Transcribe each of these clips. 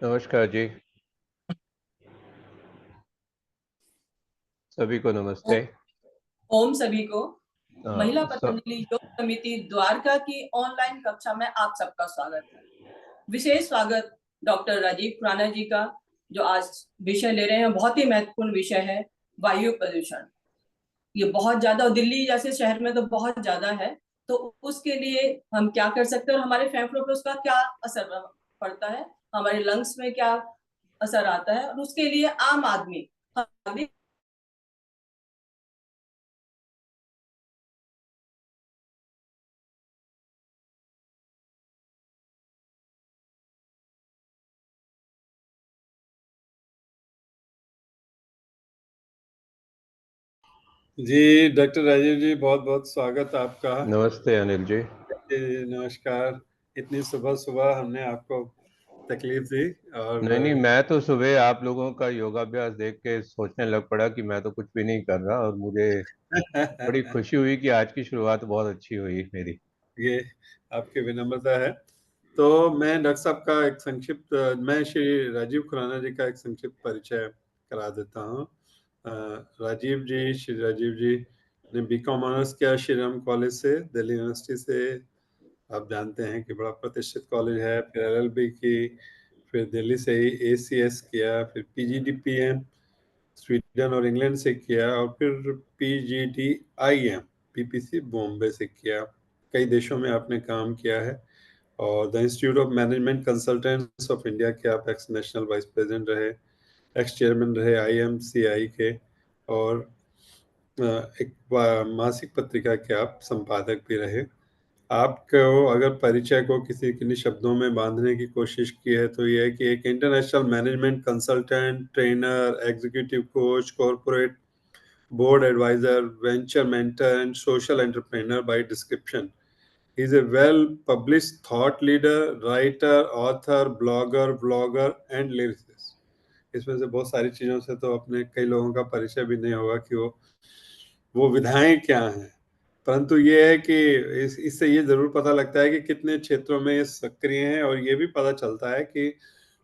नमस्कार जी। सभी को ओ- नमस्ते। ओम सभी को। महिला सब पतंजलि योग समिति द्वारका की ऑनलाइन कक्षा में आप सबका स्वागत है। विशेष स्वागत डॉक्टर राजीव खुराना जी का, जो आज विषय ले रहे हैं। बहुत ही महत्वपूर्ण विषय है, वायु प्रदूषण। ये बहुत ज्यादा, और दिल्ली जैसे शहर में तो बहुत ज्यादा है। तो उसके लिए हम क्या कर सकते हैं, और हमारे फेफड़ों पर उसका क्या असर पड़ता है, हमारे लंग्स में क्या असर आता है, और उसके लिए आम आदमी जी डॉक्टर राजीव जी, बहुत बहुत स्वागत आपका। नमस्ते अनिल जी। जी, नमस्कार। इतनी सुबह सुबह हमने आपको तकलीफ दी। और नहीं नहीं, मैं तो सुबह आप लोगों का योगाभ्यास देख के सोचने लग पड़ा कि मैं तो कुछ भी नहीं कर रहा, और मुझे बड़ी खुशी हुई कि आज की शुरुआत बहुत अच्छी हुई मेरी। ये आपकी विनम्रता है। तो मैं डॉक्टर साहब का एक संक्षिप्त, मैं श्री राजीव खुराना जी का एक संक्षिप्त परिचय करा देता हूँ। श्री राजीव जी ने बीकॉम ऑनर्स किया श्री राम कॉलेज से, दिल्ली यूनिवर्सिटी से। आप जानते हैं कि बड़ा प्रतिष्ठित कॉलेज है। फिर एलएलबी की, फिर दिल्ली से ही एसीएस किया, फिर पीजीडीपीएम स्वीडन और इंग्लैंड से किया, और फिर पीजीडीआईएम पीपीसी बॉम्बे से किया। कई देशों में आपने काम किया है। और the institute of management consultants of India के आप एक्स नेशनल वाइस प्रेसिडेंट रहे, एक्स चेयरमैन रहे आईएमसीआई के। और एक मासिक पत्रिका के आप संपादक भी रहे। आपको अगर परिचय को किसी किन्हीं शब्दों में बांधने की कोशिश की है तो ये है कि एक international management consultant, trainer, executive coach, corporate board advisor, venture mentor and social entrepreneur by description. He is a well published thought leader, writer, author, blogger and lyricist. इसमें से बहुत सारी चीजों से तो अपने कई लोगों का परिचय भी नहीं होगा कि वो विधाएं क्या हैं। परंतु ये है कि इससे ये जरूर पता लगता है कि कितने क्षेत्रों में ये सक्रिय हैं, और ये भी पता चलता है कि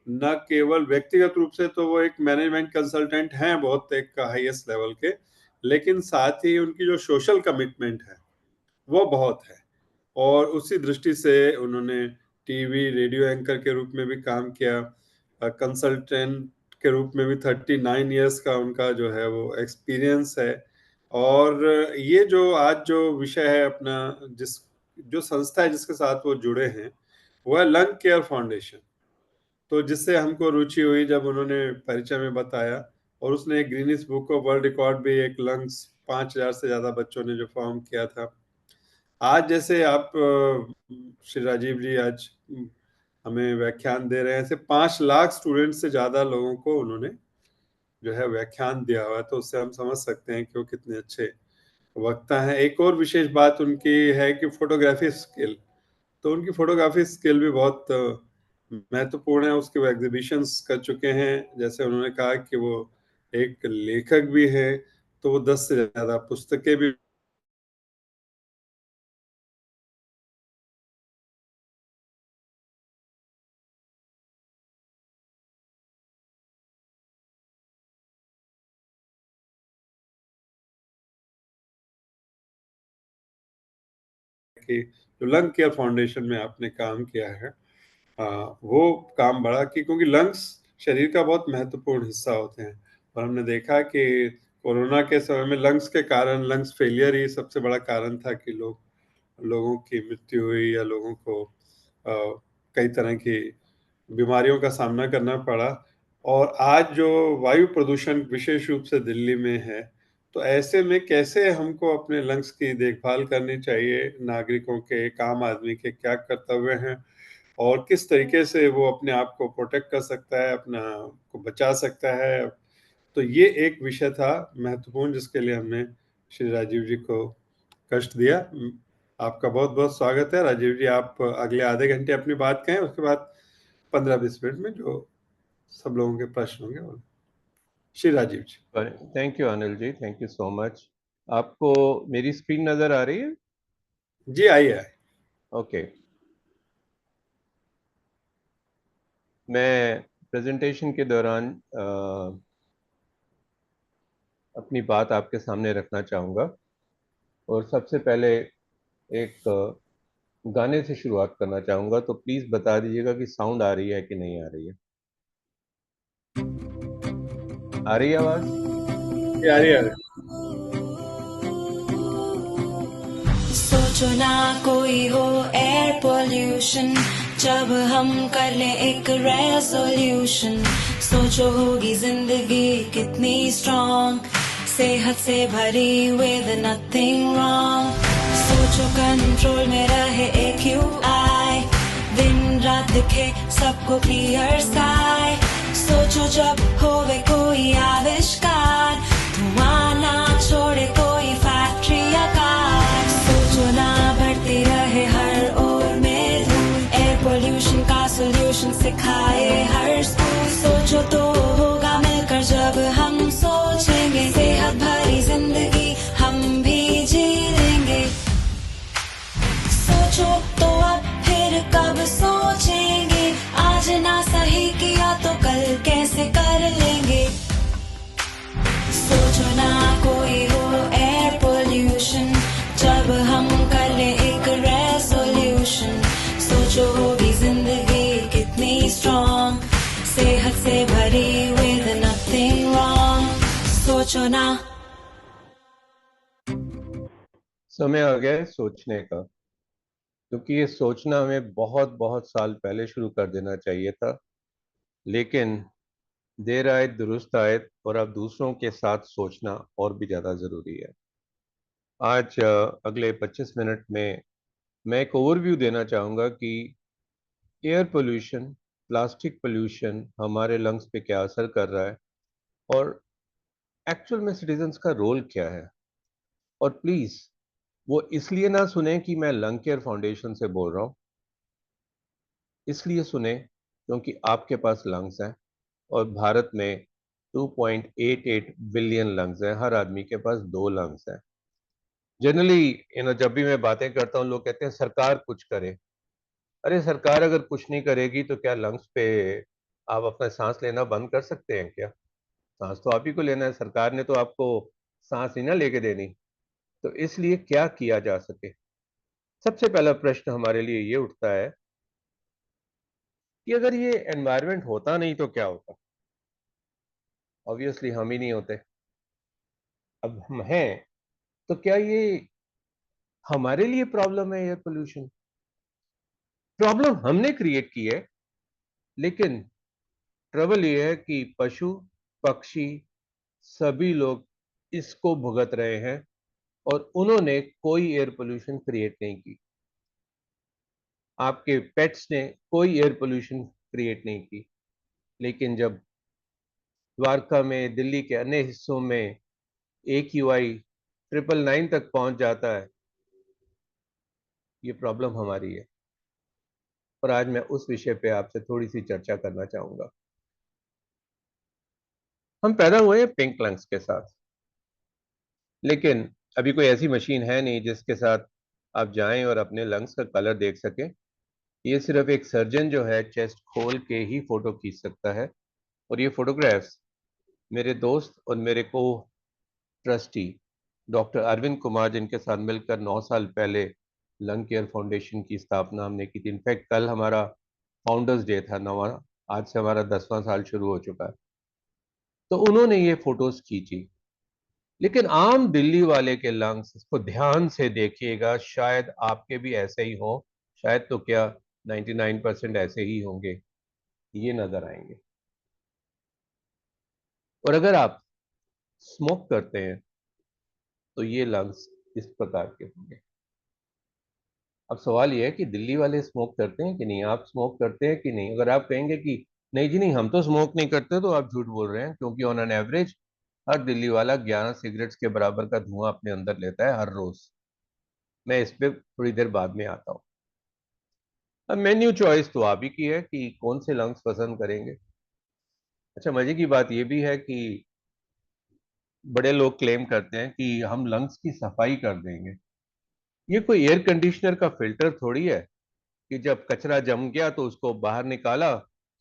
न केवल व्यक्तिगत रूप से तो वो एक मैनेजमेंट कंसल्टेंट हैं बहुत एक हाईएस्ट लेवल के, लेकिन साथ ही उनकी जो सोशल कमिटमेंट है वो बहुत है। और उसी दृष्टि से उन्होंने टीवी रेडियो एंकर के रूप में भी काम किया, कंसल्टेंट के रूप में भी 39 इयर्स का उनका जो है वो एक्सपीरियंस है। और ये जो आज जो विषय है अपना, जिस जो संस्था है जिसके साथ वो जुड़े हैं, वो है लंग केयर फाउंडेशन। तो जिससे हमको रुचि हुई जब उन्होंने परिचय में बताया। और उसने एक Guinness book of world record भी, एक लंग्स 5,000 से ज्यादा बच्चों ने जो फॉर्म किया था। आज जैसे आप श्री राजीव जी आज हमें व्याख्यान दे रहे हैं, ऐसे 5 लाख स्टूडेंट से ज्यादा लोगों को उन्होंने जो है व्याख्यान दिया हुआ है। तो उससे हम समझ सकते हैं कि वो कितने अच्छे वक्ता हैं। एक और विशेष बात उनकी है कि फोटोग्राफी स्किल, तो उनकी फोटोग्राफी स्किल भी बहुत महत्वपूर्ण है। उसके वो एग्जीबिशंस कर चुके हैं। जैसे उन्होंने कहा कि वो एक लेखक भी हैं, तो वो 10 से ज्यादा पुस्तकें भी कि जो लंग केयर फाउंडेशन में आपने काम किया है, वो काम बड़ा कि क्योंकि लंग्स शरीर का बहुत महत्वपूर्ण हिस्सा होते हैं। और हमने देखा कि कोरोना के समय में लंग्स के कारण, लंग्स फेलियर ही सबसे बड़ा कारण था कि लोगों की मृत्यु हुई, या लोगों को कई तरह की बीमारियों का सामना करना पड़ा। और आज जो वायु प्रदूषण विशेष रूप से दिल्ली में है, तो ऐसे में कैसे हमको अपने लंग्स की देखभाल करनी चाहिए, नागरिकों के, एक आम आदमी के क्या कर्तव्य हैं, और किस तरीके से वो अपने आप को प्रोटेक्ट कर सकता है, अपना को बचा सकता है। तो ये एक विषय था महत्वपूर्ण, जिसके लिए हमने श्री राजीव जी को कष्ट दिया। आपका बहुत बहुत स्वागत है राजीव जी। आप अगले आधे घंटे अपनी बात कहें, उसके बाद 15-20 मिनट में जो सब लोगों के प्रश्न होंगे वो। Shri Rajiv ji. Thank you Anil ji, thank you so much. आपको मेरी स्क्रीन नज़र आ रही है? जी, आइए। ओके। मैं प्रेजेंटेशन के दौरान अपनी बात आपके सामने रखना चाहूँगा और सबसे पहले एक गाने से शुरुआत करना चाहूँगा, तो प्लीज़ बता दीजिएगा कि साउंड आ रही है कि नहीं आ रही है। आ रही है आवाज़? यार यार सोचो ना कोई हो एयर पोल्यूशन, जब हम कर ले एक रेजोल्यूशन। सोचो होगी जिंदगी कितनी स्ट्रॉन्ग, सेहत से भरी विद नथिंग रॉन्ग। सोचो कंट्रोल में रहे AQI, दिन रात दिखे सबको क्लियर स्काई। सोचो जब होवे कोई आविष्कार, धुआं ना छोड़े कोई फैक्ट्री या कार। सोचो ना बढ़ती रहे हर ओर में धूल, एयर पोल्यूशन का सोल्यूशन सिखाए हर स्कूल। सोचो तो होगा मिलकर जब हम सोचेंगे, सेहत भरी जिंदगी हम भी जी लेंगे। सोचो तो अब फिर कब सोचेंगे, आज ना सही किया तो कल कैसे कर लेंगे। सोचो ना कोई हो एयर पोल्यूशन, जब हम कर ले एक रेजोल्यूशन। सोचो होगी जिंदगी कितनी स्ट्रॉन्ग, सेहत से भरी विद नथिंग रॉन्ग। सोचो ना। समय आ गया है सोचने का, क्योंकि ये सोचना हमें बहुत बहुत साल पहले शुरू कर देना चाहिए था, लेकिन देर आए दुरुस्त आए, और अब दूसरों के साथ सोचना और भी ज़्यादा ज़रूरी है। आज अगले 25 मिनट में मैं एक ओवरव्यू देना चाहूँगा कि एयर पोल्यूशन, प्लास्टिक पोल्यूशन हमारे लंग्स पे क्या असर कर रहा है, और एक्चुअल में सिटीजन्स का रोल क्या है। और प्लीज़ वो इसलिए ना सुने कि मैं लंग केयर फाउंडेशन से बोल रहा हूँ, इसलिए सुने क्योंकि आपके पास लंग्स हैं, और भारत में 2.88 बिलियन लंग्स हैं, हर आदमी के पास 2 लंग्स हैं। जनरली जब भी मैं बातें करता हूँ, लोग कहते हैं सरकार कुछ करे। अरे सरकार अगर कुछ नहीं करेगी तो क्या लंग्स पे आप अपना सांस लेना बंद कर सकते हैं क्या? सांस तो आप ही को लेना है, सरकार ने तो आपको सांस ही ना लेके देनी। तो इसलिए क्या किया जा सके, सबसे पहला प्रश्न हमारे लिए ये उठता है कि अगर ये एनवायरनमेंट होता नहीं तो क्या होता। ऑब्वियसली हम ही नहीं होते। अब हम हैं तो क्या ये हमारे लिए प्रॉब्लम है? एयर पोल्यूशन प्रॉब्लम हमने क्रिएट की है, लेकिन ट्रबल ये है कि पशु पक्षी सभी लोग इसको भुगत रहे हैं, और उन्होंने कोई एयर पोल्यूशन क्रिएट नहीं की। आपके पेट्स ने कोई एयर पोल्यूशन क्रिएट नहीं की, लेकिन जब द्वारका में, दिल्ली के अन्य हिस्सों में AQI 999 तक पहुंच जाता है, ये प्रॉब्लम हमारी है। और आज मैं उस विषय पे आपसे थोड़ी सी चर्चा करना चाहूंगा। हम पैदा हुए हैं पिंक लंग्स के साथ, लेकिन अभी कोई ऐसी मशीन है नहीं जिसके साथ आप जाएं और अपने लंग्स का कलर देख सकें। ये सिर्फ एक सर्जन जो है चेस्ट खोल के ही फोटो खींच सकता है, और ये फोटोग्राफ्स मेरे दोस्त और मेरे को ट्रस्टी डॉक्टर अरविंद कुमार, जिनके साथ मिलकर 9 साल पहले लंग केयर फाउंडेशन की स्थापना हमने की थी। इनफैक्ट कल हमारा फाउंडर्स डे था, नवा, आज से हमारा 10वां साल शुरू हो चुका है। तो उन्होंने ये फोटोज खींची। लेकिन आम दिल्ली वाले के लंग्स, इसको ध्यान से देखिएगा, शायद आपके भी ऐसे ही हो, शायद तो क्या 99% ऐसे ही होंगे, ये नजर आएंगे। और अगर आप स्मोक करते हैं तो ये लंग्स इस प्रकार के होंगे। अब सवाल यह है कि दिल्ली वाले स्मोक करते हैं कि नहीं, आप स्मोक करते हैं कि नहीं। अगर आप कहेंगे कि नहीं जी नहीं, हम तो स्मोक नहीं करते, तो आप झूठ बोल रहे हैं, क्योंकि ऑन एन एवरेज हर दिल्ली वाला 11 सिगरेट्स के बराबर का धुआं अपने अंदर लेता है हर रोज। मैं इस पे थोड़ी देर बाद में आता हूँ। अब मेन्यू चॉइस तो आप ही की है कि कौन से लंग्स पसंद करेंगे। अच्छा, मजे की बात यह भी है कि बड़े लोग क्लेम करते हैं कि हम लंग्स की सफाई कर देंगे। ये कोई एयर कंडीशनर का फिल्टर थोड़ी है कि जब कचरा जम गया तो उसको बाहर निकाला,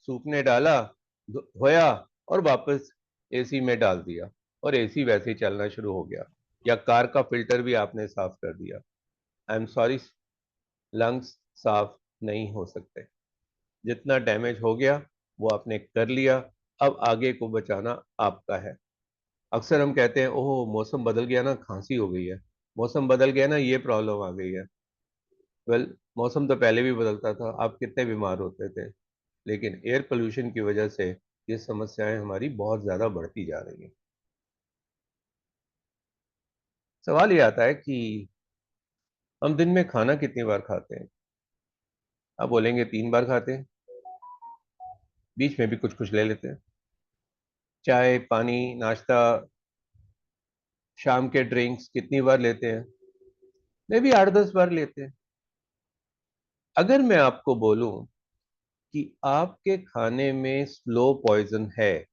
सूखने डाला, धोया और वापस एसी में डाल दिया और एसी वैसे ही चलना शुरू हो गया, या कार का फिल्टर भी आपने साफ कर दिया। आई एम सॉरी, लंग्स साफ नहीं हो सकते। जितना डैमेज हो गया वो आपने कर लिया, अब आगे को बचाना आपका है। अक्सर हम कहते हैं ओह मौसम बदल गया ना, खांसी हो गई है, मौसम बदल गया ना, ये प्रॉब्लम आ गई है। वेल, मौसम तो पहले भी बदलता था, आप कितने बीमार होते थे, लेकिन एयर पोल्यूशन की वजह से ये समस्याएं हमारी बहुत ज्यादा बढ़ती जा रही हैं। सवाल ये आता है कि हम दिन में खाना कितनी बार खाते हैं। आप बोलेंगे 3 बार खाते हैं, बीच में भी कुछ कुछ ले लेते हैं, चाय पानी नाश्ता, शाम के ड्रिंक्स कितनी बार लेते हैं, मे भी 8-10 बार लेते हैं। अगर मैं आपको बोलूं कि आपके खाने में स्लो पॉइजन है,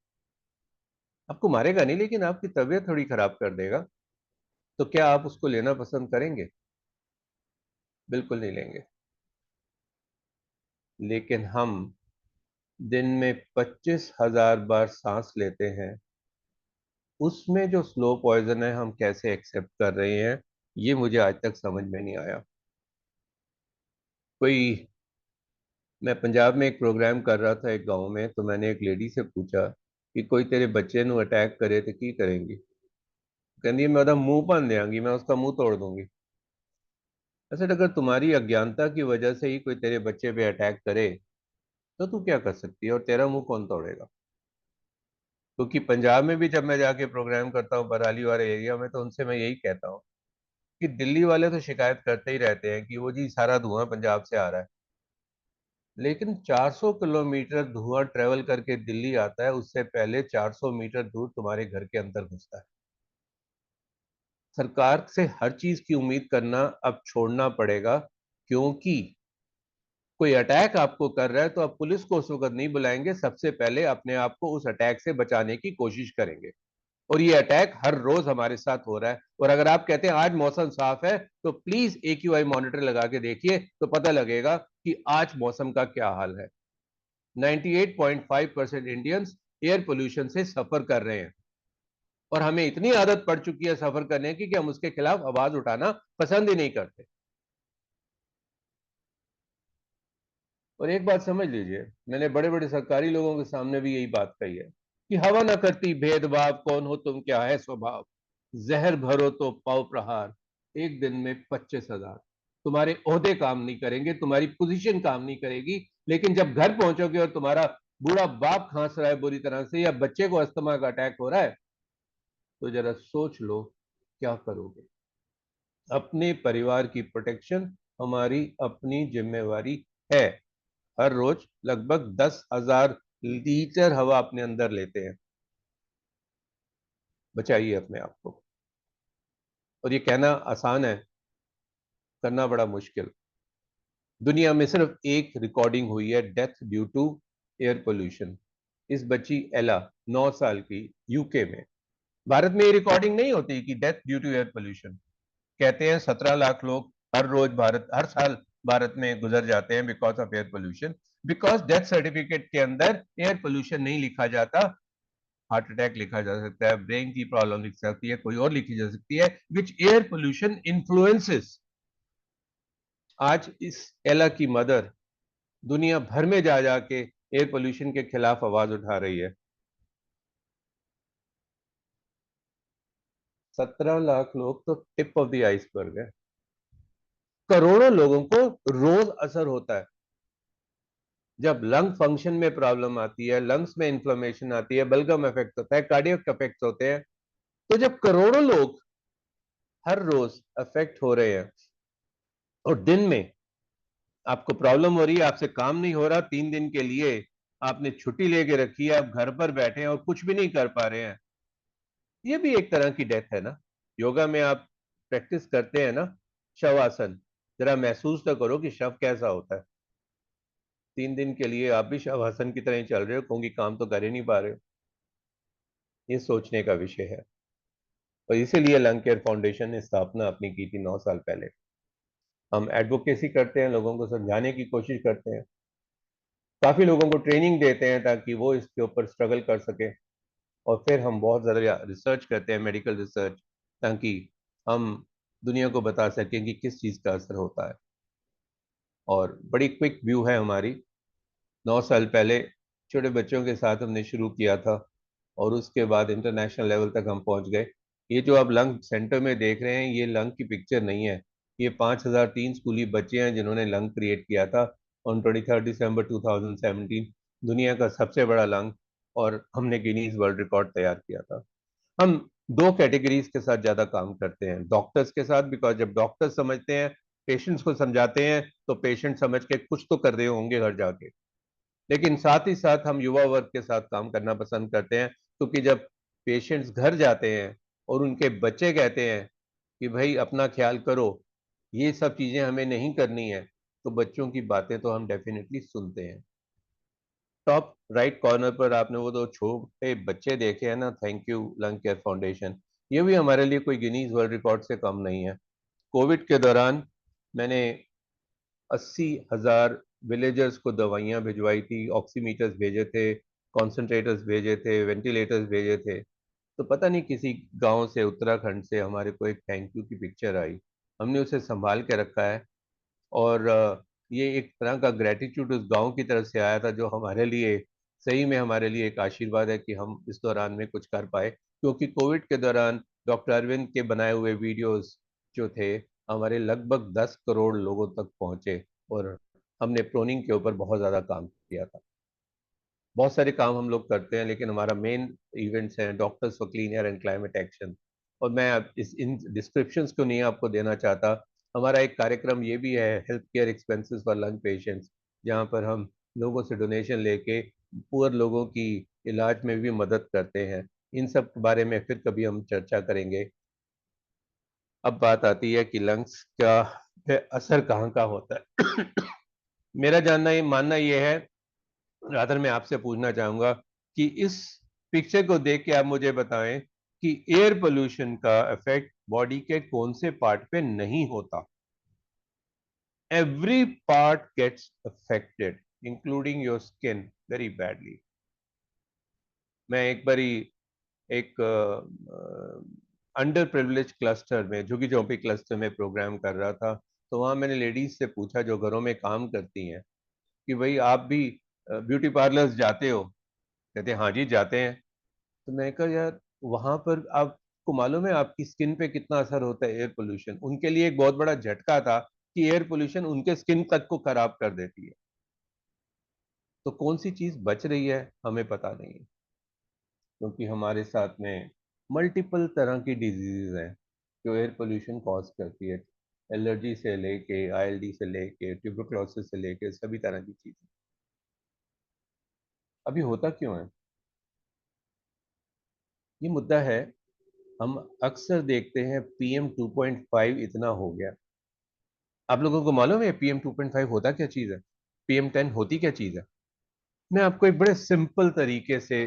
आपको मारेगा नहीं लेकिन आपकी तबीयत थोड़ी खराब कर देगा, तो क्या आप उसको लेना पसंद करेंगे? बिल्कुल नहीं लेंगे। लेकिन हम दिन में 25,000 बार सांस लेते हैं, उसमें जो स्लो पॉइजन है हम कैसे एक्सेप्ट कर रहे हैं, ये मुझे आज तक समझ में नहीं आया। कोई मैं पंजाब में एक प्रोग्राम कर रहा था एक गांव में, तो मैंने एक लेडी से पूछा कि कोई तेरे बच्चे नु अटैक करे तो की करेंगी। कहती मैं उसका मुंह भन देंगी, मैं उसका मुंह तोड़ दूंगी। ऐसे अगर तुम्हारी अज्ञानता की वजह से ही कोई तेरे बच्चे पे अटैक करे तो तू क्या कर सकती है, और तेरा मुंह कौन तोड़ेगा? क्योंकि पंजाब में भी जब मैं जाके प्रोग्राम करता हूँ बराली वाले एरिया में, तो उनसे मैं यही कहता हूँ कि दिल्ली वाले तो शिकायत करते ही रहते हैं कि वो जी सारा धुआं पंजाब से आ रहा है, लेकिन 400 किलोमीटर धुआं ट्रेवल करके दिल्ली आता है, उससे पहले 400 मीटर दूर तुम्हारे घर के अंदर घुसता है। सरकार से हर चीज की उम्मीद करना अब छोड़ना पड़ेगा, क्योंकि कोई अटैक आपको कर रहा है तो आप पुलिस को उस वक्त नहीं बुलाएंगे, सबसे पहले अपने आप को उस अटैक से बचाने की कोशिश करेंगे। और ये अटैक हर रोज हमारे साथ हो रहा है। और अगर आप कहते हैं आज मौसम साफ है, तो प्लीज AQI मॉनिटर लगा के देखिए, तो पता लगेगा कि आज मौसम का क्या हाल है। 98.5% इंडियंस एयर पोल्यूशन से सफर कर रहे हैं, और हमें इतनी आदत पड़ चुकी है सफर करने की कि हम उसके खिलाफ आवाज उठाना पसंद ही नहीं करते। और एक बात समझ लीजिए, मैंने बड़े बड़े सरकारी लोगों के सामने भी यही बात कही है कि हवा न करती भेदभाव, कौन हो तुम क्या है स्वभाव, जहर भरो तो पाओ प्रहार, एक दिन में 25,000। तुम्हारे ओहदे काम नहीं करेंगे, तुम्हारी पोजीशन काम नहीं करेगी, लेकिन जब घर पहुंचोगे और तुम्हारा बूढ़ा बाप खांस रहा है बुरी तरह से, या बच्चे को अस्थमा का अटैक हो रहा है, तो जरा सोच लो क्या करोगे। अपने परिवार की प्रोटेक्शन हमारी अपनी जिम्मेवारी है। हर रोज लगभग 10,000 लीटर हवा अपने अंदर लेते हैं, बचाइए अपने आप को। और ये कहना आसान है, करना बड़ा मुश्किल। दुनिया में सिर्फ एक रिकॉर्डिंग हुई है death due to air pollution. इस बच्ची एला 9 साल की, यूके में। भारत में ये रिकॉर्डिंग नहीं होती कि death due to air pollution. कहते हैं 17 लाख लोग हर साल भारत में गुजर जाते हैं because of air pollution. Because death certificate के अंदर एयर पोल्यूशन नहीं लिखा जाता, हार्ट अटैक लिखा जा सकता है, ब्रेन की प्रॉब्लम लिख सकती है, कोई और लिखी जा सकती है, विच एयर पोल्यूशन इन्फ्लुएंसेस। आज इस एला की मदर दुनिया भर में जा जाके एयर पोल्यूशन के खिलाफ आवाज उठा रही है। 17 लाख लोग तो टिप ऑफ द आइसबर्ग है, करोड़ों लोगों को रोज असर होता है। जब लंग फंक्शन में प्रॉब्लम आती है, लंग्स में इंफ्लेमेशन आती है, बलगम इफेक्ट होता है, कार्डियक इफेक्ट होते हैं, तो जब करोड़ों लोग हर रोज अफेक्ट हो रहे हैं और दिन में आपको प्रॉब्लम हो रही है, आपसे काम नहीं हो रहा, 3 दिन के लिए आपने छुट्टी लेके रखी है, आप घर पर बैठे हैं और कुछ भी नहीं कर पा रहे हैं, ये भी एक तरह की डेथ है ना। योगा में आप प्रैक्टिस करते हैं ना शवासन, जरा महसूस तो करो कि शव कैसा होता है। 3 दिन के लिए आप भी शवासन की तरह ही चल रहे हो, क्योंकि काम तो कर ही नहीं पा रहे हो। ये सोचने का विषय है। और इसीलिए लंग केयर फाउंडेशन ने स्थापना अपनी की थी 9 साल पहले। हम एडवोकेसी करते हैं, लोगों को समझाने की कोशिश करते हैं, काफी लोगों को ट्रेनिंग देते हैं ताकि वो इसके ऊपर स्ट्रगल कर सके, और फिर हम बहुत ज़्यादा रिसर्च करते हैं, मेडिकल रिसर्च, ताकि हम दुनिया को बता सकें कि किस चीज़ का असर होता है। और बड़ी क्विक व्यू है हमारी। 9 साल पहले छोटे बच्चों के साथ हमने शुरू किया था, और उसके बाद इंटरनेशनल लेवल तक हम पहुंच गए। ये जो आप लंग सेंटर में देख रहे हैं, ये लंग की पिक्चर नहीं है, ये 5003 स्कूली बच्चे हैं जिन्होंने लंग क्रिएट किया था ऑन 23 दिसंबर 2017, दुनिया का सबसे बड़ा लंग, और हमने गिनीज वर्ल्ड रिकॉर्ड तैयार किया था। हम दो कैटेगरीज के साथ ज्यादा काम करते हैं, डॉक्टर्स के साथ, बिकॉज जब डॉक्टर्स समझते हैं, पेशेंट्स को समझाते हैं, तो पेशेंट समझ के कुछ तो कर रहे होंगे घर जाके। लेकिन साथ ही साथ हम युवा वर्ग के साथ काम करना पसंद करते हैं, क्योंकि जब पेशेंट्स घर जाते हैं और उनके बच्चे कहते हैं कि भाई अपना ख्याल करो, ये सब चीजें हमें नहीं करनी है, तो बच्चों की बातें तो हम डेफिनेटली सुनते हैं। टॉप राइट कॉर्नर पर आपने वो दो छोटे बच्चे देखे हैं ना, thank you lung care foundation, ये भी हमारे लिए कोई गिनीज वर्ल्ड रिकॉर्ड से कम नहीं है। कोविड के दौरान मैंने 80,000 विलेजर्स को दवाइयाँ भिजवाई थी, ऑक्सीमीटर्स भेजे थे, कॉन्सेंट्रेटर्स भेजे थे, वेंटिलेटर्स भेजे थे। तो पता नहीं किसी गांव से, उत्तराखंड से हमारे को एक थैंक यू की पिक्चर आई, हमने उसे संभाल के रखा है। और ये एक तरह का ग्रेटिट्यूड उस गांव की तरफ से आया था, जो हमारे लिए सही में, हमारे लिए एक आशीर्वाद है कि हम इस दौरान में कुछ कर पाए, क्योंकि कोविड के दौरान डॉक्टर अरविंद के बनाए हुए वीडियोस जो थे, हमारे लगभग 10 करोड़ लोगों तक पहुंचे, और हमने प्रोनिंग के ऊपर बहुत ज़्यादा काम किया था। बहुत सारे काम हम लोग करते हैं, लेकिन हमारा मेन इवेंट्स हैं doctors for clean air and climate action. और मैं अब इन डिस्क्रिप्शंस को नहीं आपको देना चाहता। हमारा एक कार्यक्रम ये भी है, health care expenses for lung patients, जहाँ पर हम लोगों से डोनेशन लेके पुअर लोगों की इलाज में भी मदद करते हैं। इन सब के बारे में फिर कभी हम चर्चा करेंगे। अब बात आती है कि लंग्स का असर कहाँ का होता है। मेरा जानना, ये मानना ये है, रादर मैं आपसे पूछना चाहूंगा कि इस पिक्चर को देख के आप मुझे बताएं कि एयर पोल्यूशन का इफेक्ट बॉडी के कौन से पार्ट पे नहीं होता। Every part gets affected including your skin very badly. मैं एक बारी एक अंडर प्रिविलेज क्लस्टर में, झुग्गी झोंपड़ी क्लस्टर में प्रोग्राम कर रहा था, तो वहां मैंने लेडीज से पूछा जो घरों में काम करती हैं कि भाई आप भी ब्यूटी पार्लर्स जाते हो? कहते हाँ जी जाते हैं। तो मैं कहा यार, वहां पर आपको मालूम है आपकी स्किन पे कितना असर होता है एयर पोल्यूशन? उनके लिए एक बहुत बड़ा झटका था कि एयर पोल्यूशन उनके स्किन तक को खराब कर देती है। तो कौन सी चीज बच रही है हमें पता नहीं है, क्योंकि हमारे साथ में मल्टीपल तरह की डिजीजेज हैं जो एयर पोल्यूशन कॉज करती है, एलर्जी से लेके, आईएलडी से लेके, ट्यूबरक्लोसिस से लेके, सभी तरह की चीजें। अभी होता क्यों है? ये मुद्दा है, हम अक्सर देखते हैं पीएम 2.5 इतना हो गया। आप लोगों को मालूम है पीएम 2.5 होता क्या चीज है? पीएम 10 होती क्या चीज है? मैं आपको एक बड़े सिंपल तरीके से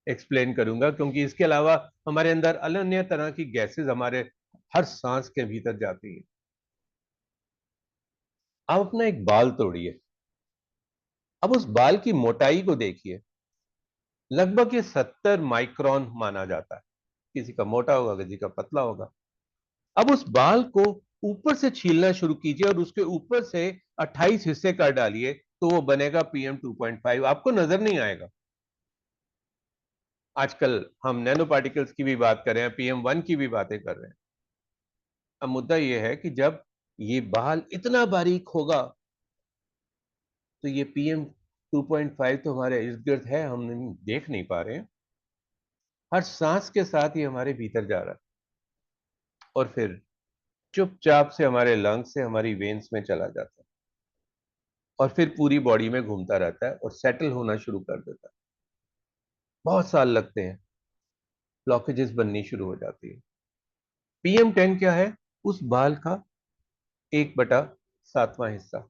एक्सप्लेन करूंगा, क्योंकि इसके अलावा हमारे अंदर अन्य तरह की गैसेस हमारे हर सांस के भीतर जाती हैं। आप अपना एक बाल तोड़िए, अब उस बाल की मोटाई को देखिए, लगभग ये 70 माइक्रोन माना जाता है। किसी का मोटा होगा, किसी का पतला होगा। अब उस बाल को ऊपर से छीलना शुरू कीजिए और उसके ऊपर से 28 हिस्से कर डालिए, तो वो बनेगा पीएम 2.5। आपको नजर नहीं आएगा। आजकल हम नैनो पार्टिकल्स की भी बात कर रहे हैं, PM1 की भी बातें कर रहे हैं। अब मुद्दा यह है कि जब ये बाल इतना बारीक होगा, तो ये PM 2.5 तो हमारे इर्द गिर्द है, हम देख नहीं पा रहे हैं। हर सांस के साथ ही हमारे भीतर जा रहा है, और फिर चुपचाप से हमारे लंग्स से हमारी वेन्स में चला जाता है, और फिर पूरी बॉडी में घूमता रहता है और सेटल होना शुरू कर देता है। बहुत साल लगते हैं, ब्लॉकेजेस बननी शुरू हो जाती है। PM10 क्या है? उस बाल का 1/7वां हिस्सा।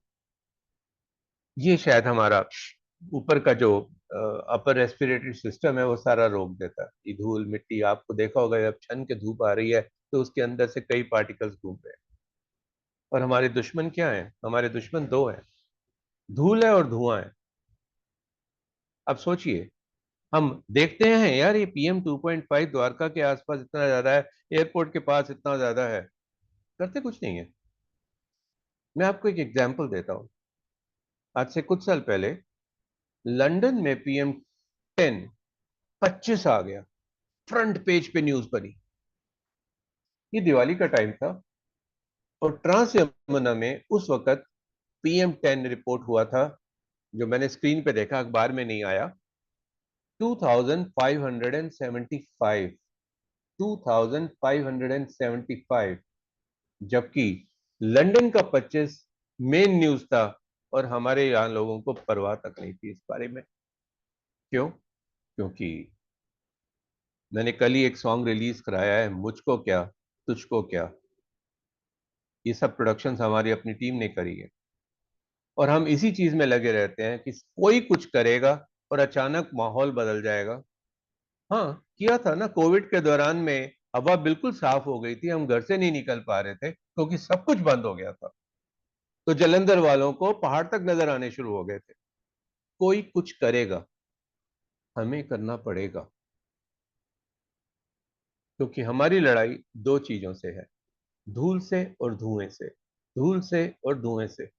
ये शायद हमारा ऊपर का जो अपर रेस्पिरेटरी सिस्टम है वो सारा रोक देता है। ये धूल मिट्टी, आपको देखा होगा जब छन के धूप आ रही है तो उसके अंदर से कई पार्टिकल्स घूम रहे हैं। और हमारे दुश्मन क्या हैं? हमारे दुश्मन दो हैं, धूल है और धुआं है। अब सोचिए, हम देखते हैं यार ये PM 2.5 द्वारका के आसपास इतना ज्यादा है, एयरपोर्ट के पास इतना ज्यादा है, करते कुछ नहीं है। मैं आपको एक एग्जांपल देता हूं। आज से कुछ साल पहले लंदन में PM10 25 आ गया, फ्रंट पेज पे न्यूज बनी। ये दिवाली का टाइम था और ट्रांस यमुना में उस वक्त PM10 रिपोर्ट हुआ था, जो मैंने स्क्रीन पे देखा, अखबार में नहीं आया। 2575, 2575, जबकि लंदन का 25 मेन न्यूज था और हमारे यहां लोगों को परवाह तक नहीं थी इस बारे में। क्यों? क्योंकि मैंने कल ही एक सॉन्ग रिलीज कराया है, मुझको क्या तुझको क्या। ये सब प्रोडक्शंस हमारी अपनी टीम ने करी है और हम इसी चीज में लगे रहते हैं कि कोई कुछ करेगा और अचानक माहौल बदल जाएगा। हाँ, किया था ना, कोविड के दौरान में हवा बिल्कुल साफ हो गई थी, हम घर से नहीं निकल पा रहे थे क्योंकि सब कुछ बंद हो गया था। तो जलंधर वालों को पहाड़ तक नजर आने शुरू हो गए थे। कोई कुछ करेगा, हमें करना पड़ेगा, क्योंकि हमारी लड़ाई दो चीजों से है, धूल से और धुएं से, धूल से और धुएं से।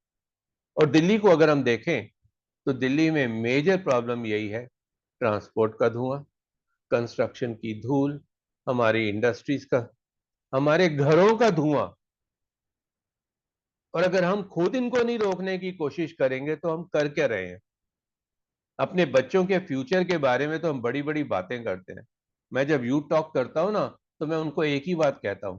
और दिल्ली को अगर हम देखें तो दिल्ली में मेजर प्रॉब्लम यही है, ट्रांसपोर्ट का धुआं, कंस्ट्रक्शन की धूल, हमारी इंडस्ट्रीज का, हमारे घरों का धुआं। और अगर हम खुद इनको नहीं रोकने की कोशिश करेंगे तो हम कर क्या रहे हैं? अपने बच्चों के फ्यूचर के बारे में तो हम बड़ी बड़ी बातें करते हैं। मैं जब यूथ टॉक करता हूं ना, तो मैं उनको एक ही बात कहता हूं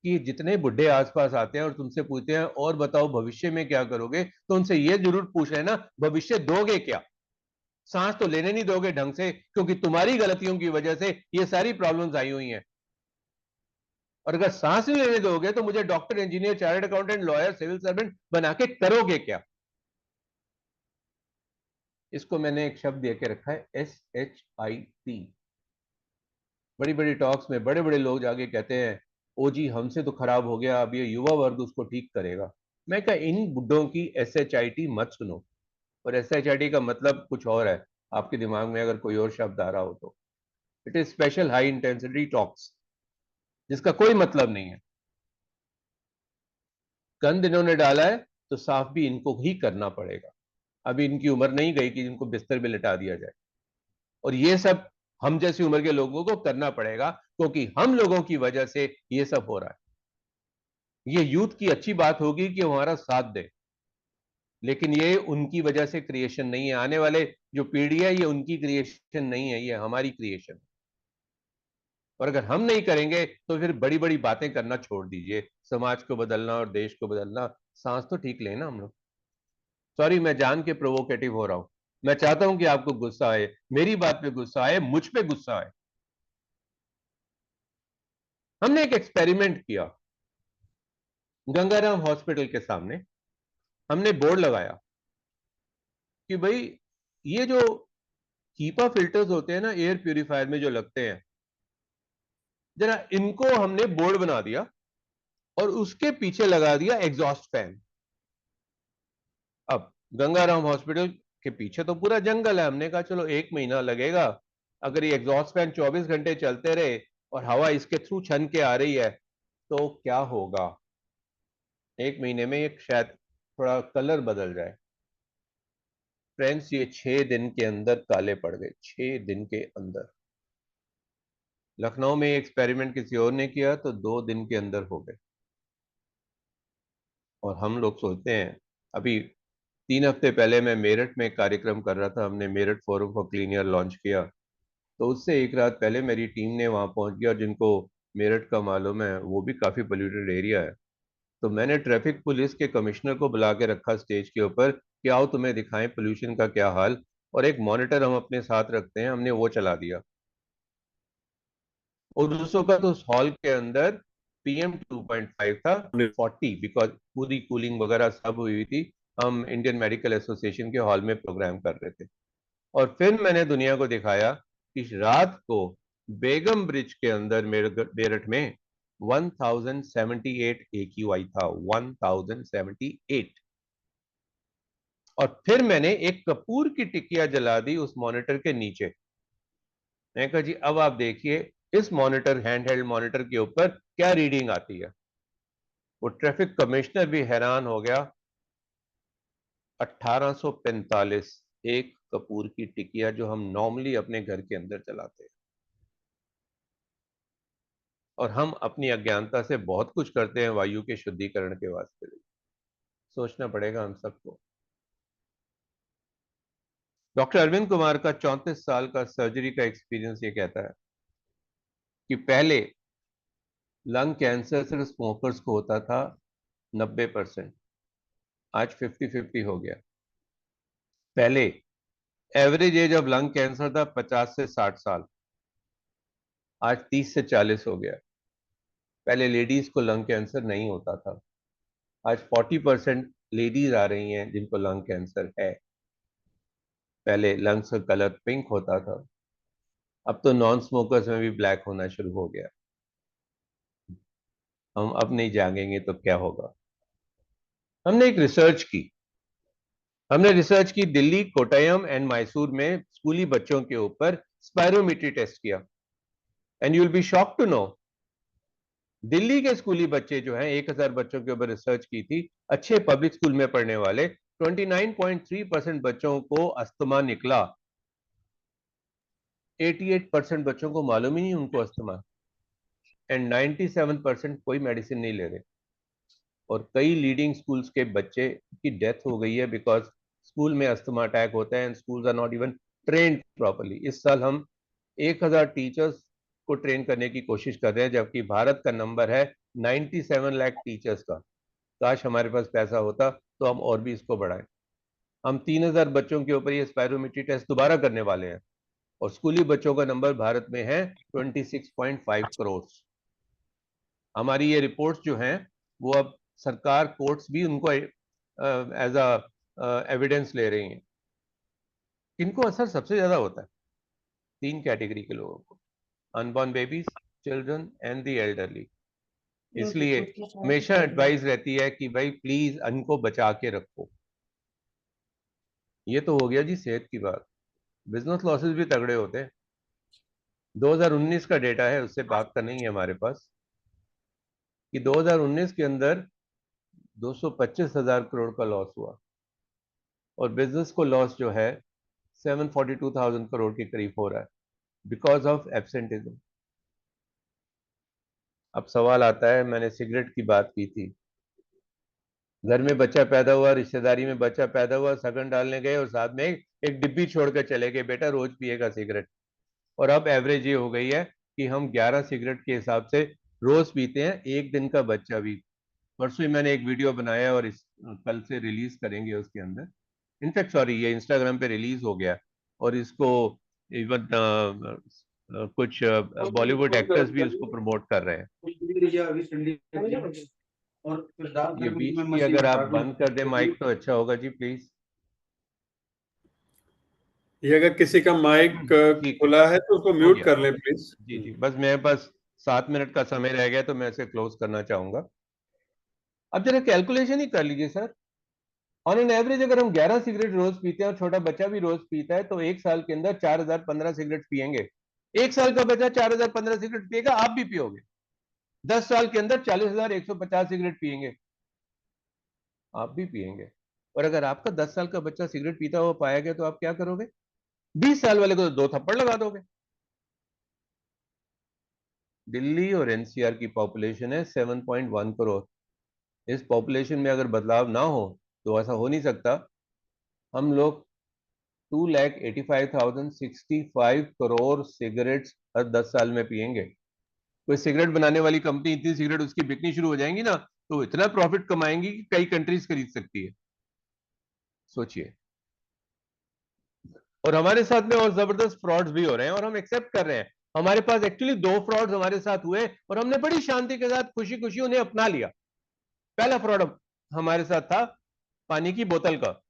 कि जितने बुढ़े आसपास आते हैं और तुमसे पूछते हैं और बताओ भविष्य में क्या करोगे, तो उनसे ये जरूर पूछ लेना भविष्य दोगे क्या। सांस तो लेने नहीं दोगे ढंग से, क्योंकि तुम्हारी गलतियों की वजह से ये सारी प्रॉब्लम्स आई हुई हैं। और अगर सांस नहीं लेने दोगे तो मुझे doctor, engineer, chartered accountant, lawyer, civil servant बना के करोगे क्या? इसको मैंने एक शब्द दे के रखा है, SHIT। बड़ी बड़ी टॉक्स में बड़े बड़े लोग जाके कहते हैं ओ जी हमसे तो खराब हो गया, अब ये युवा वर्ग उसको ठीक करेगा। मैं कहा इन बुड्ढों की SHIT मत सुनो। और SHIT का मतलब कुछ और है, आपके दिमाग में अगर कोई और शब्द आ रहा हो तो it is special high intensity talks, जिसका कोई मतलब नहीं है। गंद इन्होंने डाला है तो साफ भी इनको ही करना पड़ेगा। अभी इनकी उम्र नहीं गई कि इनको बिस्तर में लिटा दिया जाए। और ये सब हम जैसी उम्र के लोगों को करना पड़ेगा, क्योंकि हम लोगों की वजह से ये सब हो रहा है। ये यूथ की अच्छी बात होगी कि वो हमारा साथ दे, लेकिन ये उनकी वजह से क्रिएशन नहीं है। आने वाले जो पीढ़ी है ये उनकी क्रिएशन नहीं है, ये हमारी क्रिएशन है। और अगर हम नहीं करेंगे तो फिर बड़ी बड़ी बातें करना छोड़ दीजिए, समाज को बदलना और देश को बदलना, सांस तो ठीक लेना हम लोग। सॉरी, मैं जान के प्रोवोकेटिव हो रहा हूं। मैं चाहता हूं कि आपको गुस्सा आए, मेरी बात पे गुस्सा आए, मुझ पे गुस्सा आए। हमने एक एक्सपेरिमेंट किया गंगाराम हॉस्पिटल के सामने। हमने बोर्ड लगाया कि भाई ये जो कीपा फिल्टर्स होते हैं ना एयर प्यूरिफायर में जो लगते हैं, जरा इनको हमने बोर्ड बना दिया और उसके पीछे लगा दिया एग्जॉस्ट फैन। अब गंगाराम हॉस्पिटल के पीछे तो पूरा जंगल है, हमने कहा चलो 1 महीना लगेगा, अगर ये एग्जॉस्ट फैन 24 घंटे चलते रहे और हवा इसके थ्रू छन के आ रही है तो क्या होगा? 1 महीने में ये शायद थोड़ा कलर बदल जाए। फ्रेंड्स, ये 6 दिन के अंदर काले पड़ गए, 6 दिन के अंदर। लखनऊ में एक्सपेरिमेंट किसी और ने किया तो 2 दिन के अंदर हो गए। और हम लोग सोचते हैं, अभी 3 हफ्ते पहले मैं मेरठ में एक कार्यक्रम कर रहा था, हमने Meerut forum for clean air launch किया। तो उससे एक रात पहले मेरी टीम ने वहां पहुंच गया, और जिनको मेरठ का मालूम है वो भी काफी पोल्यूटेड एरिया है। तो मैंने ट्रैफिक पुलिस के कमिश्नर को बुला के रखा स्टेज के ऊपर कि आओ तुम्हें दिखाएं पोल्यूशन का क्या हाल। और एक मॉनिटर हम अपने साथ रखते हैं, हमने वो चला दिया। और उस वक्त उस हॉल के अंदर PM 2.5 था, 40, बिकॉज पूरी कूलिंग वगैरह सब हुई थी। हम इंडियन मेडिकल एसोसिएशन के हॉल में प्रोग्राम कर रहे थे। और फिर मैंने दुनिया को दिखाया कि रात को बेगम ब्रिज के अंदर मेरठ में 1078 AQI था, 1078। और फिर मैंने एक कपूर की टिकिया जला दी उस मॉनिटर के नीचे। मैंने कहा जी अब आप देखिए इस मॉनिटर, हैंडहेल्ड मॉनिटर के ऊपर क्या रीडिंग आती है। वो ट्रैफिक कमिश्नर भी हैरान हो गया। 1845 एक कपूर की टिकिया जो हम नॉर्मली अपने घर के अंदर चलाते हैं, और हम अपनी अज्ञानता से बहुत कुछ करते हैं वायु के शुद्धिकरण के वास्ते। सोचना पड़ेगा हम सबको। डॉक्टर अरविंद कुमार का 34 साल का सर्जरी का एक्सपीरियंस ये कहता है कि पहले लंग कैंसर सिर्फ स्मोकर्स को होता था 90%, आज 50-50 हो गया। पहले average age of lung cancer था 50 से 60 साल, आज 30 से 40 हो गया। पहले लेडीज को लंग कैंसर नहीं होता था, आज 40% लेडीज आ रही हैं जिनको लंग कैंसर है। पहले लंग्स का कलर पिंक होता था, अब तो नॉन स्मोकर्स में भी ब्लैक होना शुरू हो गया। हम अब नहीं जागेंगे तो क्या होगा। हमने एक रिसर्च की, दिल्ली, कोट्टयम एंड मैसूर में स्कूली बच्चों के ऊपर स्पायरोमीट्री टेस्ट किया। And you will be shocked to know, Delhi के स्कूली बच्चे जो हैं, 1000 बच्चों के ऊपर रिसर्च की थी, अच्छे पब्लिक स्कूल में पढ़ने वाले, 29.3% बच्चों को अस्थमा निकला। 88% बच्चों को मालूम ही नहीं उनको अस्थमा, एंड 97% कोई मेडिसिन नहीं ले रहे। और कई लीडिंग स्कूल्स के बच्चे की डेथ हो गई है बिकॉज स्कूल में अस्थमा अटैक होता है and schools are not even trained properly. इस साल हम 1000 टीचर्स को ट्रेन करने की कोशिश कर रहे हैं, जबकि भारत का नंबर है 97 लाख टीचर्स का। काश हमारे पास पैसा होता तो हम और भी इसको बढ़ाएं। हम 3000 बच्चों के ऊपर ये स्पायरोमेट्री टेस्ट दोबारा करने वाले हैं, और स्कूली बच्चों का नंबर भारत में है 26.5 करोड़। हमारी ये रिपोर्ट्स जो हैं वो अब सरकार, कोर्ट्स भी उनको एज अ एविडेंस ले रही हैं। किनको असर सबसे ज्यादा होता है? 3 कैटेगरी के लोगों को, unborn babies, children and the elderly. इसलिए हमेशा एडवाइस रहती है कि भाई प्लीज इनको बचा के रखो। ये तो हो गया जी सेहत की बात। बिजनेस लॉसेस भी तगड़े होते हैं। 2019 का डेटा है, उससे बात का नहीं है हमारे पास, कि 2019 के अंदर 225,000 करोड़ का लॉस हुआ, और बिजनेस को लॉस जो है 742,000 करोड़ के करीब हो रहा है बिकॉज ऑफ एब्सेंटिज्म। अब सवाल आता है, मैंने सिगरेट की बात की थी, घर में बच्चा पैदा हुआ, रिश्तेदारी में बच्चा पैदा हुआ, सगन डालने गए और साथ में एक डिब्बी छोड़कर चले गए, बेटा रोज पिएगा सिगरेट। और अब एवरेज ये हो गई है कि हम 11 सिगरेट के हिसाब से रोज पीते हैं, एक दिन का बच्चा भी। परसों ही मैंने एक वीडियो बनाया और इस कल से रिलीज करेंगे उसके अंदर, इनफैक्ट सॉरी ये इंस्टाग्राम पे रिलीज हो गया, और इसको इवन कुछ बॉलीवुड एक्टर्स भी उसको प्रमोट कर रहे हैं। ये बीच की अगर आप बंद कर दें माइक तो अच्छा होगा जी, प्लीज। ये अगर किसी का माइक खुला है तो उसको हो म्यूट गया, कर हो लें गया। प्लीज। जी जी, बस मेरे पास 7 मिनट का समय रह गया तो मैं इसे क्लोज करना चाहूंगा। अब जरा कैलकुलेशन ही कर लीजिए सर, ऑन एन एवरेज अगर हम 11 सिगरेट रोज पीते हैं और छोटा बच्चा भी रोज पीता है, तो एक साल के अंदर 4015 सिगरेट पिएंगे। एक साल का बच्चा 4015 सिगरेट पिएगा, आप भी पियोगे। 10 साल के अंदर 40,150 सिगरेट पिएंगे, आप भी पिएंगे। और अगर आपका 10 साल का बच्चा सिगरेट पीता हुआ पाया गया तो आप क्या करोगे? 20 साल वाले को तो 2 थप्पड़ लगा दोगे। दिल्ली और एनसीआर की पॉपुलेशन है 7.1 करोड़। इस पॉपुलेशन में अगर बदलाव ना हो तो ऐसा हो नहीं सकता। हम लोग 2,85,065 करोड़ सिगरेट्स हर 10 साल में पिएंगे। कोई सिगरेट बनाने वाली कंपनी इतनी सिगरेट उसकी बिकनी शुरू हो जाएंगी ना, तो इतना प्रॉफिट कमाएंगी कि कई कंट्रीज खरीद सकती है। सोचिए। और हमारे साथ में और जबरदस्त फ्रॉड्स भी हो रहे हैं और हम एक्सेप्ट कर रहे हैं। हमारे पास एक्चुअली 2 फ्रॉड्स हमारे साथ हुए और हमने बड़ी शांति के साथ खुशी खुशी उन्हें अपना लिया। पहला फ्रॉड हमारे साथ था पानी की बोतल का।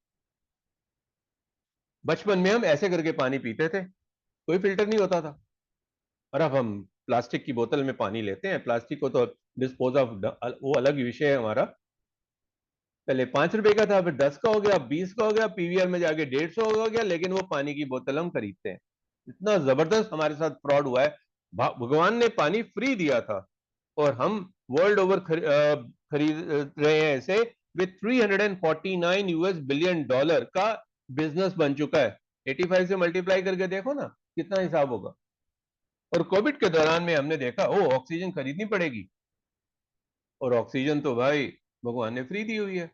बचपन में हम ऐसे करके पानी पीते थे, कोई फिल्टर नहीं होता था, और अब हम प्लास्टिक की बोतल में पानी लेते हैं। प्लास्टिक को तो डिस्पोज ऑफ, वो अलग विषय है हमारा। पहले 5 रुपए का था, फिर 10 का हो गया, 20 का हो गया, पीवीआर में जाके 150 हो गया, लेकिन वो पानी की बोतल हम खरीदते हैं। इतना जबरदस्त हमारे साथ फ्रॉड हुआ है। भगवान ने पानी फ्री दिया था और हम वर्ल्ड ओवर खरीद रहे हैं इसे विद 349 यूएस बिलियन डॉलर का बिजनेस बन चुका है। 85 से मल्टीप्लाई करके देखो ना कितना हिसाब होगा। और कोविड के दौरान में हमने देखा ऑक्सीजन खरीदनी पड़ेगी, और ऑक्सीजन तो भाई भगवान ने फ्री दी हुई है।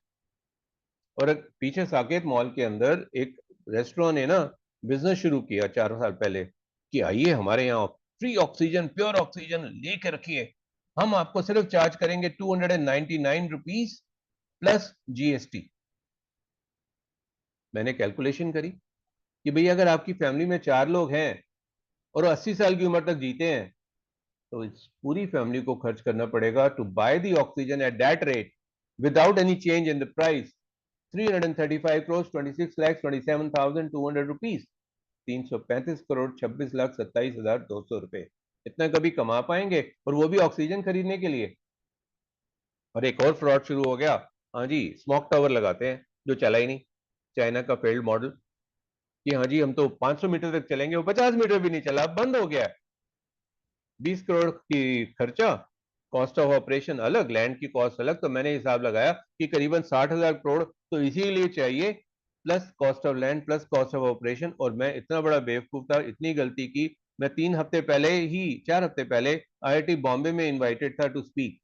और पीछे साकेत मॉल के अंदर एक रेस्टोरेंट ने ना बिजनेस शुरू किया 4 साल पहले कि आइए हमारे यहाँ फ्री ऑक्सीजन, प्योर ऑक्सीजन लेके रखिए, हम आपको सिर्फ चार्ज करेंगे 299 रुपीज प्लस जीएसटी। मैंने कैलकुलेशन करी कि भैया अगर आपकी फैमिली में 4 लोग हैं और 80 साल की उम्र तक जीते हैं तो इस पूरी फैमिली को खर्च करना पड़ेगा to buy the oxygen at that rate without any change in the price 335 crore 26,27,200 rupees, 335 crore 26,27,200 रुपए। इतना कभी कमा पाएंगे, और वो भी ऑक्सीजन खरीदने के लिए। और एक और फ्रॉड शुरू हो गया, हाँ जी स्मोक टावर लगाते हैं जो चला ही नहीं, चाइना का फेल्ड मॉडल कि हाँ जी हम तो 500 मीटर तक चलेंगे, वो 50 मीटर भी नहीं चला, बंद हो गया। 20 करोड़ की खर्चा, कॉस्ट ऑफ ऑपरेशन अलग, लैंड की कॉस्ट अलग। तो मैंने हिसाब लगाया कि करीबन 60,000 करोड़ तो इसीलिए चाहिए, plus cost of land plus cost of operation. और मैं इतना बड़ा बेवकूफ था, इतनी गलती की, मैं 4 हफ्ते पहले आईआईटी बॉम्बे में इनवाइटेड था टू स्पीक,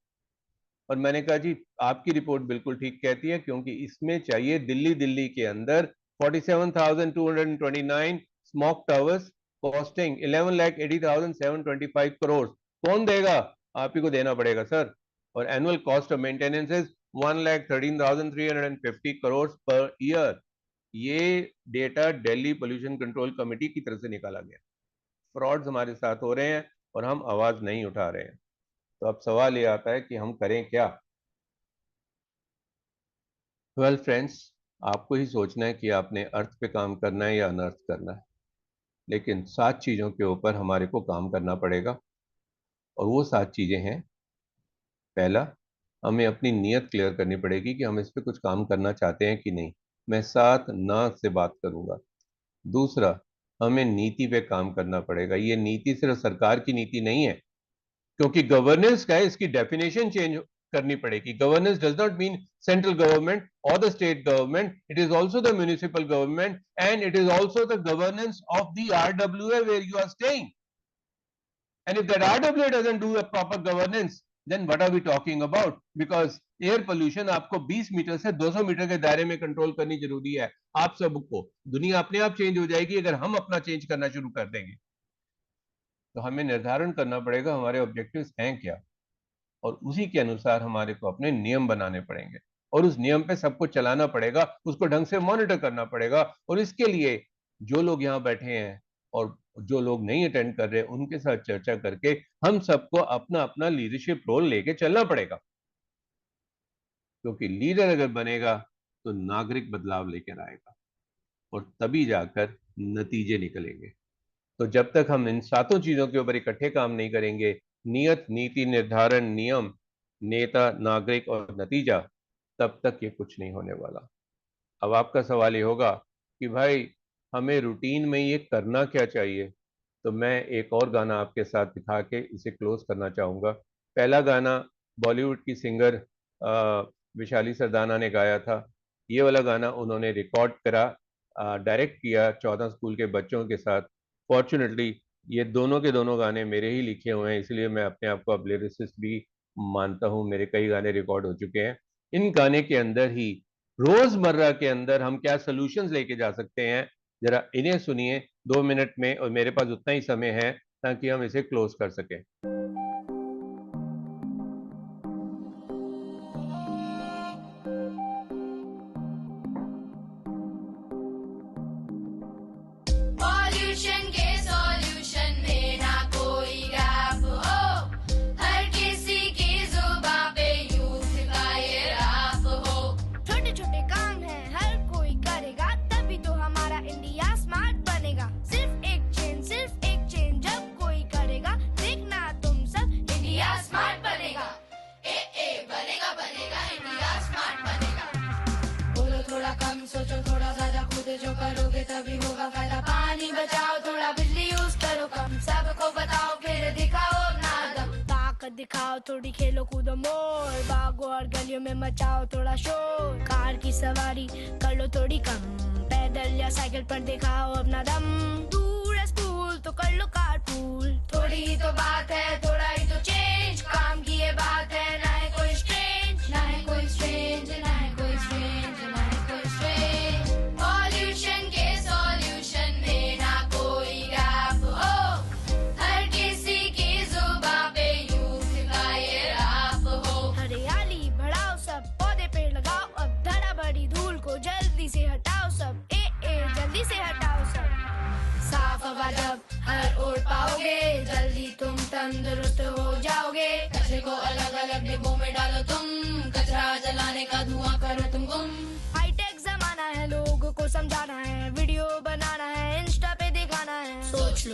और मैंने कहा जी आपकी रिपोर्ट बिल्कुल ठीक कहती है, क्योंकि इसमें चाहिए दिल्ली के अंदर 47,229 स्मोक टावर्स कॉस्टिंग 11,80,725 करोड़। कौन देगा? आप ही को देना पड़ेगा सर। और annual cost of maintenance is 1,13,350 crore per year. ये data Delhi pollution control committee की तरफ से निकाला गया। फ्रॉड्स हमारे साथ हो रहे हैं और हम आवाज नहीं उठा रहे हैं। तो अब सवाल ये आता है कि हम करें क्या? वेल फ्रेंड्स, आपको ही सोचना है कि आपने अर्थ पे काम करना है या अनर्थ करना है, लेकिन 7 चीजों के ऊपर हमारे को काम करना पड़ेगा। और वो 7 चीजें हैं, पहला, हमें अपनी नीयत क्लियर करनी पड़ेगी कि हम इस पे कुछ काम करना चाहते हैं कि नहीं। मैं 7 ना से बात करूंगा। दूसरा, हमें नीति पे काम करना पड़ेगा। ये नीति सिर्फ सरकार की नीति नहीं है, क्योंकि गवर्नेंस का है, इसकी डेफिनेशन चेंज करनी पड़ेगी। Governance does not mean central government or the state government, it is also the municipal government and it is also the governance of the RWA where you are staying. And if that RWA doesn't do a proper governance, then what are we talking about? Because air pollution आपको 20 metre से 200 metre के दायरे में control करनी जरूरी है। आप सबको, दुनिया अपने आप चेंज हो जाएगी अगर हम अपना चेंज करना शुरू कर देंगे। तो हमें निर्धारण करना पड़ेगा हमारे ऑब्जेक्टिव्स हैं क्या, और उसी के अनुसार हमारे को अपने नियम बनाने पड़ेंगे, और उस नियम पे सबको चलाना पड़ेगा, उसको ढंग से मॉनिटर करना पड़ेगा। और इसके लिए जो लोग यहाँ बैठे हैं और जो लोग नहीं अटेंड कर रहे, उनके साथ चर्चा करके हम सबको अपना अपना लीडरशिप रोल लेके चलना पड़ेगा। क्योंकि लीडर अगर बनेगा तो नागरिक बदलाव लेकर आएगा, और तभी जाकर नतीजे निकलेंगे। तो जब तक हम इन 7 चीजों के ऊपर इकट्ठे काम नहीं करेंगे, नियत, नीति निर्धारण, नियम, नेता, नागरिक और नतीजा, तब तक ये कुछ नहीं होने वाला। अब आपका सवाल ये होगा कि भाई हमें रूटीन में ये करना क्या चाहिए? तो मैं एक और गाना आपके साथ दिखा के इसे क्लोज करना चाहूंगा। पहला गाना बॉलीवुड की सिंगर विशाली सरदाना ने गाया था। ये वाला गाना उन्होंने रिकॉर्ड करा, डायरेक्ट किया 14 स्कूल के बच्चों के साथ। फॉर्चुनेटली ये दोनों के दोनों गाने मेरे ही लिखे हुए हैं, इसलिए मैं अपने आप को अब लिरिसिस्ट भी मानता हूँ। मेरे कई गाने रिकॉर्ड हो चुके हैं। इन गाने के अंदर ही रोजमर्रा के अंदर हम क्या सॉल्यूशंस लेके जा सकते हैं, जरा इन्हें सुनिए 2 मिनट में, और मेरे पास उतना ही समय है ताकि हम इसे क्लोज कर सकें। पॉल्यूशन के सॉल्यूशन में ना कोई गैप हो, हर किसी की जुबां पे यूथ का ये रैप हो। छोटे छोटे काम है हर कोई करेगा, तभी तो हमारा इंडिया स्मार्ट बनेगा। सिर्फ एक चेन जब कोई करेगा, देखना तो दिखाओ थोड़ी, खेलो कूदो मोर, भागो और गलियों में मचाओ थोड़ा शोर। कार की सवारी कर लो थोड़ी कम, पैदल या साइकिल पर दिखाओ अपना दम। दूर है स्कूल तो कर लो कारपूल, थोड़ी ही तो बात है, थोड़ा ही तो चेंज, काम की ये बात है, ना है कोई स्ट्रेंज, ना है कोई स्ट्रेंज, ना है कोई स्ट्रेंज, ना है कोई स्ट्रेंज। पॉल्यूशन के सॉल्यूशन में ना कोई गैप हो, हर किसी की जुबां पे यूथ का ये रैप हो। हरियाली बढ़ाओ सब, पौधे पेड़ लगाओ, अब धरा बड़ी धूल को जल्दी से हटाओ सब, जल्दी से हटाओ सब। साफ हवा जब हर ओर पाओगे, जल्दी तुम तंदुरुस्त हो जाओगे। कचरे को अलग अलग डिब्बों में डालो तुम, कचरा जलाने का धुआं करो तुम गुम। हाईटेक जमाना है, लोगों को समझाना है, वीडियो बनाना है, इंस्टा पे दिखाना है। सोच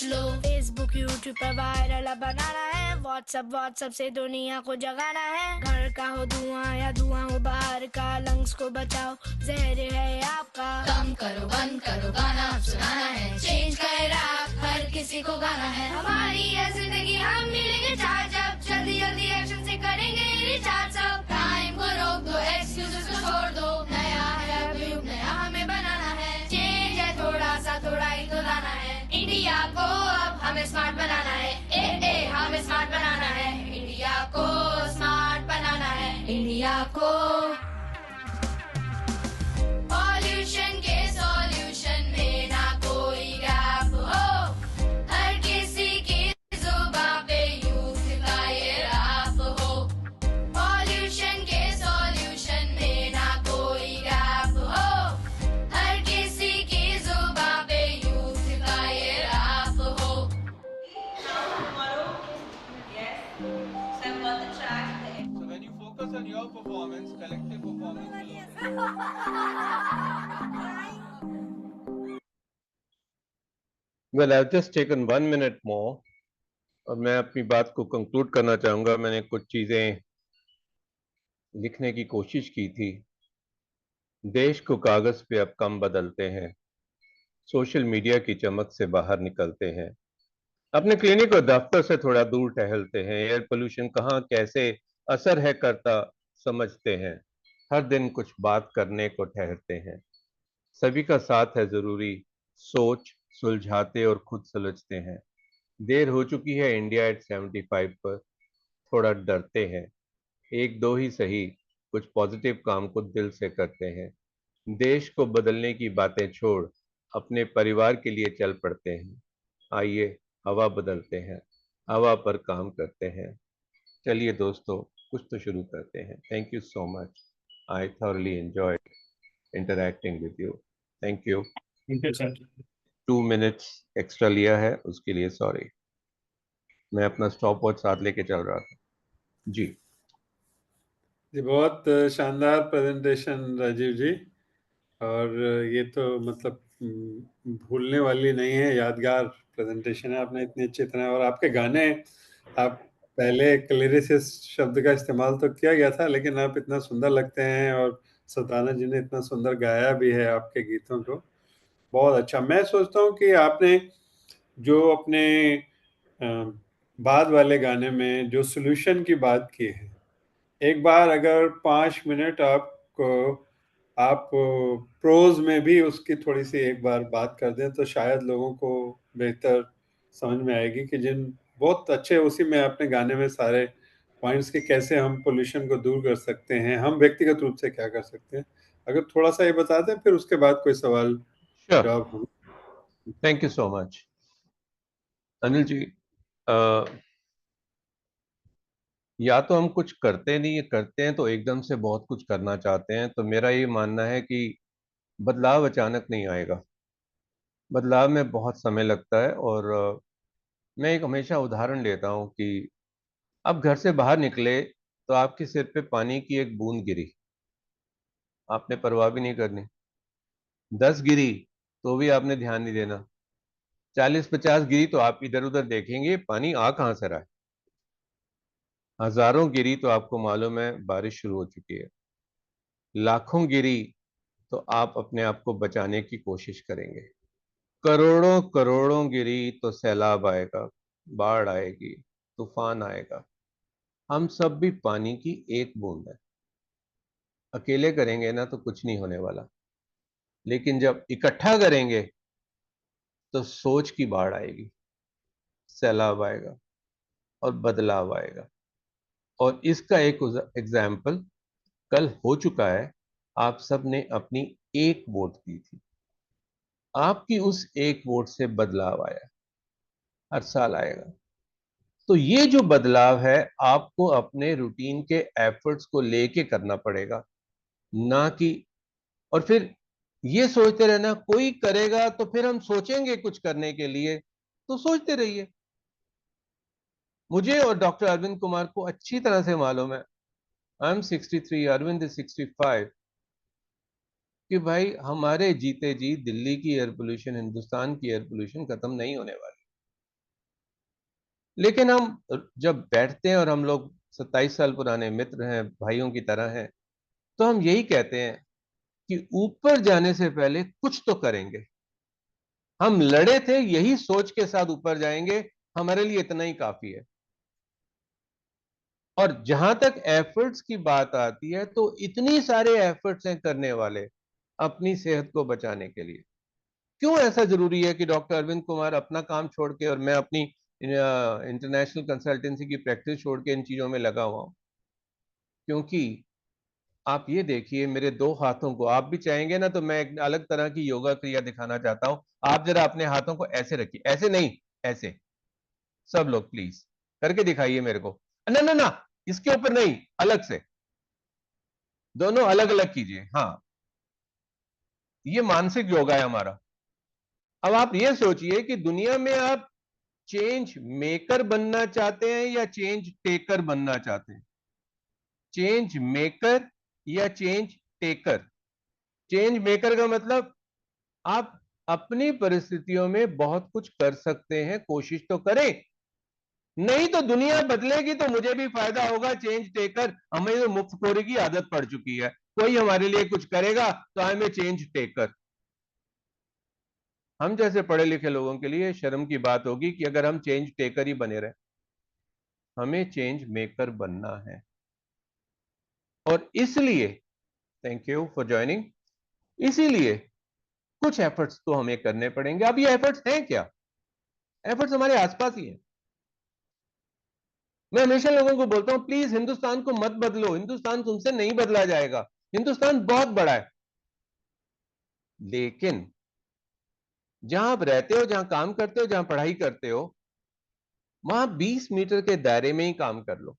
लो फेसबुक यूट्यूब पर वायरल बनाना है, व्हाट्सएप से दुनिया को जगाना है। घर का हो धुआं या धुआं हो बाहर का, लंग्स को बचाओ जहर है आपका। कम करो बंद करो गाना सुनाना है, चेंज का ये रैप हर किसी को गाना है। हमारी ये जिंदगी हम मिलेंगे चार्ज अब, जल्दी जल्दी एक्शन से करेंगे रिचार्ज सब। टाइम को रोक दो, एक्सक्यूजेस को छोड़ दो, नया है अब युग, नया हमें बनाना है। चेंज है थोड़ा सा, थोड़ा ही तो लाना है। इंडिया को अब हमें स्मार्ट बनाना है, हमें स्मार्ट बनाना है। इंडिया को स्मार्ट बनाना है, इंडिया को। पॉल्यूशन के सॉल्यूशन में ना कोई गैप हो, हर किसी की जुबां पे यूथ का ये रैप हो। पॉल्यूशन के सॉल्यूशन में ना कोई गैप हो, हर किसी की जुबां पे यूथ का ये रैप हो। So when you focus on your performance, collective performance will Well, I've just taken 1 minute more और मैं अपनी बात को कंक्लूड करना चाहूँगा। मैंने कुछ चीज़ें लिखने की कोशिश की थी। देश को कागज़ पे अब कम बदलते हैं, सोशल मीडिया की चमक से बाहर निकलते हैं, अपने क्लिनिक और दफ्तर से थोड़ा दूर टहलते हैं, एयर पोल्यूशन कहाँ कैसे असर है करता समझते हैं, हर दिन कुछ बात करने को ठहरते हैं। सभी का साथ है ज़रूरी, सोच सुलझाते और खुद सुलझते हैं। देर हो चुकी है इंडिया एट 75 पर, थोड़ा डरते हैं, एक दो ही सही कुछ पॉजिटिव काम को दिल से करते हैं। देश को बदलने की बातें छोड़ अपने परिवार के लिए चल पड़ते हैं। आइए हवा बदलते हैं, हवा पर काम करते हैं। चलिए दोस्तों, कुछ तो शुरू करते हैं। Thank you so much, I thoroughly enjoyed interacting with you. Thank you. 2 minutes extra लिया है उसके लिए सॉरी, मैं अपना स्टॉप वॉच साथ लेके चल रहा था जी। जी बहुत शानदार प्रेजेंटेशन राजीव जी, और ये तो मतलब भूलने वाली नहीं है, यादगार प्रेजेंटेशन है। आपने इतनी अच्छी तरह, और आपके गाने, आप पहले क्लिरिसिस्ट शब्द का इस्तेमाल तो किया गया था, लेकिन आप इतना सुंदर लगते हैं, और सल्ताना जी ने इतना सुंदर गाया भी है आपके गीतों को, बहुत अच्छा। मैं सोचता हूँ कि आपने जो अपने बाद वाले गाने में जो सोल्यूशन की बात की है, एक बार अगर 5 मिनट आपको आप प्रोज में भी उसकी थोड़ी सी एक बार बात कर दें, तो शायद लोगों को बेहतर समझ में आएगी कि जिन बहुत अच्छे उसी में आपने गाने में सारे पॉइंट्स कि कैसे हम पोल्यूशन को दूर कर सकते हैं, हम व्यक्तिगत रूप से क्या कर सकते हैं। अगर थोड़ा सा ये बता दें, फिर उसके बाद कोई सवाल जवाब होंगे। Thank you so much Anil ji. या तो हम कुछ करते नहीं, करते हैं तो एकदम से बहुत कुछ करना चाहते हैं। तो मेरा ये मानना है कि बदलाव अचानक नहीं आएगा, बदलाव में बहुत समय लगता है। और मैं एक हमेशा उदाहरण लेता हूँ कि आप घर से बाहर निकले तो आपके सिर पे पानी की एक बूंद गिरी, आपने परवाह भी नहीं करनी। 10 गिरी तो भी आपने ध्यान नहीं देना। 40-50 गिरी तो आप इधर उधर देखेंगे पानी आ कहाँ से रहा है। हजारों गिरी तो आपको मालूम है बारिश शुरू हो चुकी है। लाखों गिरी तो आप अपने आप को बचाने की कोशिश करेंगे। करोड़ों करोड़ों गिरी तो सैलाब आएगा, बाढ़ आएगी, तूफान आएगा। हम सब भी पानी की एक बूंद है। अकेले करेंगे ना तो कुछ नहीं होने वाला, लेकिन जब इकट्ठा करेंगे तो सोच की बाढ़ आएगी, सैलाब आएगा और बदलाव आएगा। और इसका एक एग्जाम्पल कल हो चुका है। आप सब ने अपनी एक वोट दी थी, आपकी उस एक वोट से बदलाव आया, हर साल आएगा। तो ये जो बदलाव है आपको अपने रूटीन के एफर्ट्स को लेके करना पड़ेगा, ना कि और फिर ये सोचते रहना कोई करेगा तो फिर हम सोचेंगे कुछ करने के लिए, तो सोचते रहिए। मुझे और डॉक्टर अरविंद कुमार को अच्छी तरह से मालूम है, आई एम 63, अरविंद इज 65, कि भाई हमारे जीते जी दिल्ली की एयर पोल्यूशन, हिंदुस्तान की एयर पोल्यूशन खत्म नहीं होने वाली। लेकिन हम जब बैठते हैं और हम लोग 27 साल पुराने मित्र हैं, भाइयों की तरह हैं, तो हम यही कहते हैं कि ऊपर जाने से पहले कुछ तो करेंगे। हम लड़े थे यही सोच के साथ ऊपर जाएंगे, हमारे लिए इतना ही काफी है। और जहां तक एफर्ट्स की बात आती है तो इतनी सारे एफर्ट्स हैं करने वाले अपनी सेहत को बचाने के लिए। क्यों ऐसा जरूरी है कि डॉक्टर अरविंद कुमार अपना काम छोड़ के और मैं अपनी इंटरनेशनल कंसल्टेंसी की प्रैक्टिस छोड़ के इन चीजों में लगा हुआ हूं? क्योंकि आप ये देखिए मेरे दो हाथों को, आप भी चाहेंगे ना तो मैं एक अलग तरह की योगा क्रिया दिखाना चाहता हूं। आप जरा अपने हाथों को ऐसे रखिए, ऐसे नहीं, ऐसे। सब लोग प्लीज करके दिखाइए मेरे को। ना ना ना, इसके ऊपर नहीं, अलग से, दोनों अलग अलग कीजिए। हाँ, ये मानसिक योगा है हमारा। अब आप ये सोचिए कि दुनिया में आप चेंज मेकर बनना चाहते हैं या चेंज टेकर बनना चाहते हैं? चेंज मेकर या चेंज टेकर? चेंज मेकर का मतलब आप अपनी परिस्थितियों में बहुत कुछ कर सकते हैं, कोशिश तो करें। नहीं तो दुनिया बदलेगी तो मुझे भी फायदा होगा। चेंज टेकर, हमें तो मुफ्तखोरी की आदत पड़ चुकी है। कोई हमारे लिए कुछ करेगा तो I am a change taker. हम जैसे पढ़े लिखे लोगों के लिए शर्म की बात होगी कि अगर हम चेंज टेकर ही बने रहे। हमें चेंज मेकर बनना है। और इसलिए थैंक यू फॉर ज्वाइनिंग, इसीलिए कुछ एफर्ट्स तो हमें करने पड़ेंगे। अब ये एफर्ट्स हैं क्या? एफर्ट्स हमारे आसपास ही हैं। मैं हमेशा लोगों को बोलता हूं प्लीज हिंदुस्तान को मत बदलो, हिंदुस्तान तुमसे नहीं बदला जाएगा। हिंदुस्तान बहुत बड़ा है, लेकिन जहां आप रहते हो, जहां काम करते हो, जहां पढ़ाई करते हो, वहां 20 मीटर के दायरे में ही काम कर लो।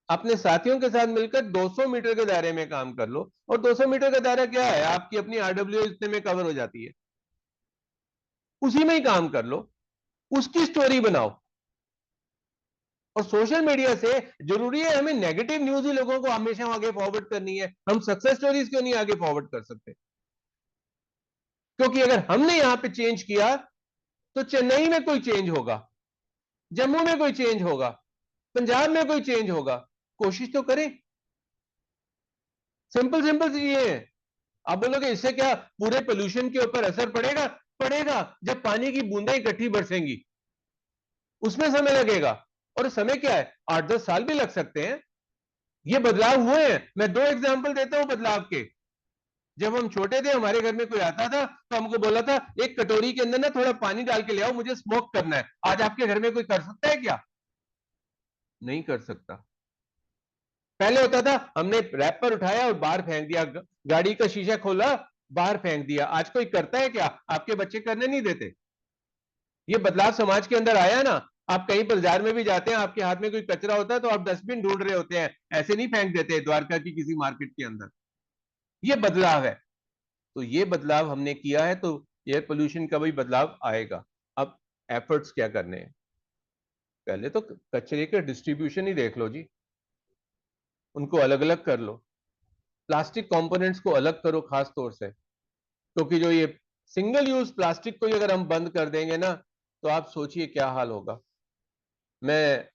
अपने साथियों के साथ मिलकर 200 मीटर के दायरे में काम कर लो। और 200 मीटर का दायरा क्या है? आपकी अपनी आरडब्ल्यू इतने में कवर हो जाती है, उसी में ही काम कर लो, उसकी स्टोरी बनाओ। और सोशल मीडिया से जरूरी है हमें नेगेटिव न्यूज ही लोगों को हमेशा आगे फॉरवर्ड करनी है? हम सक्सेस स्टोरीज क्यों नहीं आगे फॉरवर्ड कर सकते? क्योंकि अगर हमने यहां पे चेंज किया तो चेन्नई में कोई चेंज होगा, जम्मू में कोई चेंज होगा, पंजाब में कोई चेंज होगा। कोशिश तो करें। सिंपल सिंपल सी ये है। आप बोलोगे इससे क्या पूरे पोल्यूशन के ऊपर असर पड़ेगा? पड़ेगा। जब पानी की बूंदें इकट्ठी बरसेंगी उसमें समय लगेगा। और समय क्या है, 8-10 साल भी लग सकते हैं। ये बदलाव हुए हैं। मैं दो एग्जांपल देता हूं बदलाव के। जब हम छोटे थे हमारे घर में कोई आता था तो हमको बोला था एक कटोरी के अंदर ना थोड़ा पानी डाल के ले आओ, मुझे स्मोक करना है। आज आपके घर में कोई कर सकता है क्या? नहीं कर सकता। पहले होता था हमने रैपर उठाया और बाहर फेंक दिया, गाड़ी का शीशा खोला बाहर फेंक दिया। आज कोई करता है क्या? आपके बच्चे करने नहीं देते। ये बदलाव समाज के अंदर आया ना। आप कहीं बाजार में भी जाते हैं, आपके हाथ में कोई कचरा होता है तो आप डस्टबिन ढूंढ रहे होते हैं, ऐसे नहीं फेंक देते द्वारका की किसी मार्केट के अंदर। ये बदलाव है। तो ये बदलाव हमने किया है तो एयर पोल्यूशन का भी बदलाव आएगा। अब एफर्ट्स क्या करने हैं? पहले तो कचरे के डिस्ट्रीब्यूशन ही देख लो जी, उनको अलग अलग कर लो। प्लास्टिक कंपोनेंट्स को अलग करो खास तौर से, क्योंकि जो ये सिंगल यूज प्लास्टिक को ही अगर हम बंद कर देंगे ना तो आप सोचिए क्या हाल होगा। मैं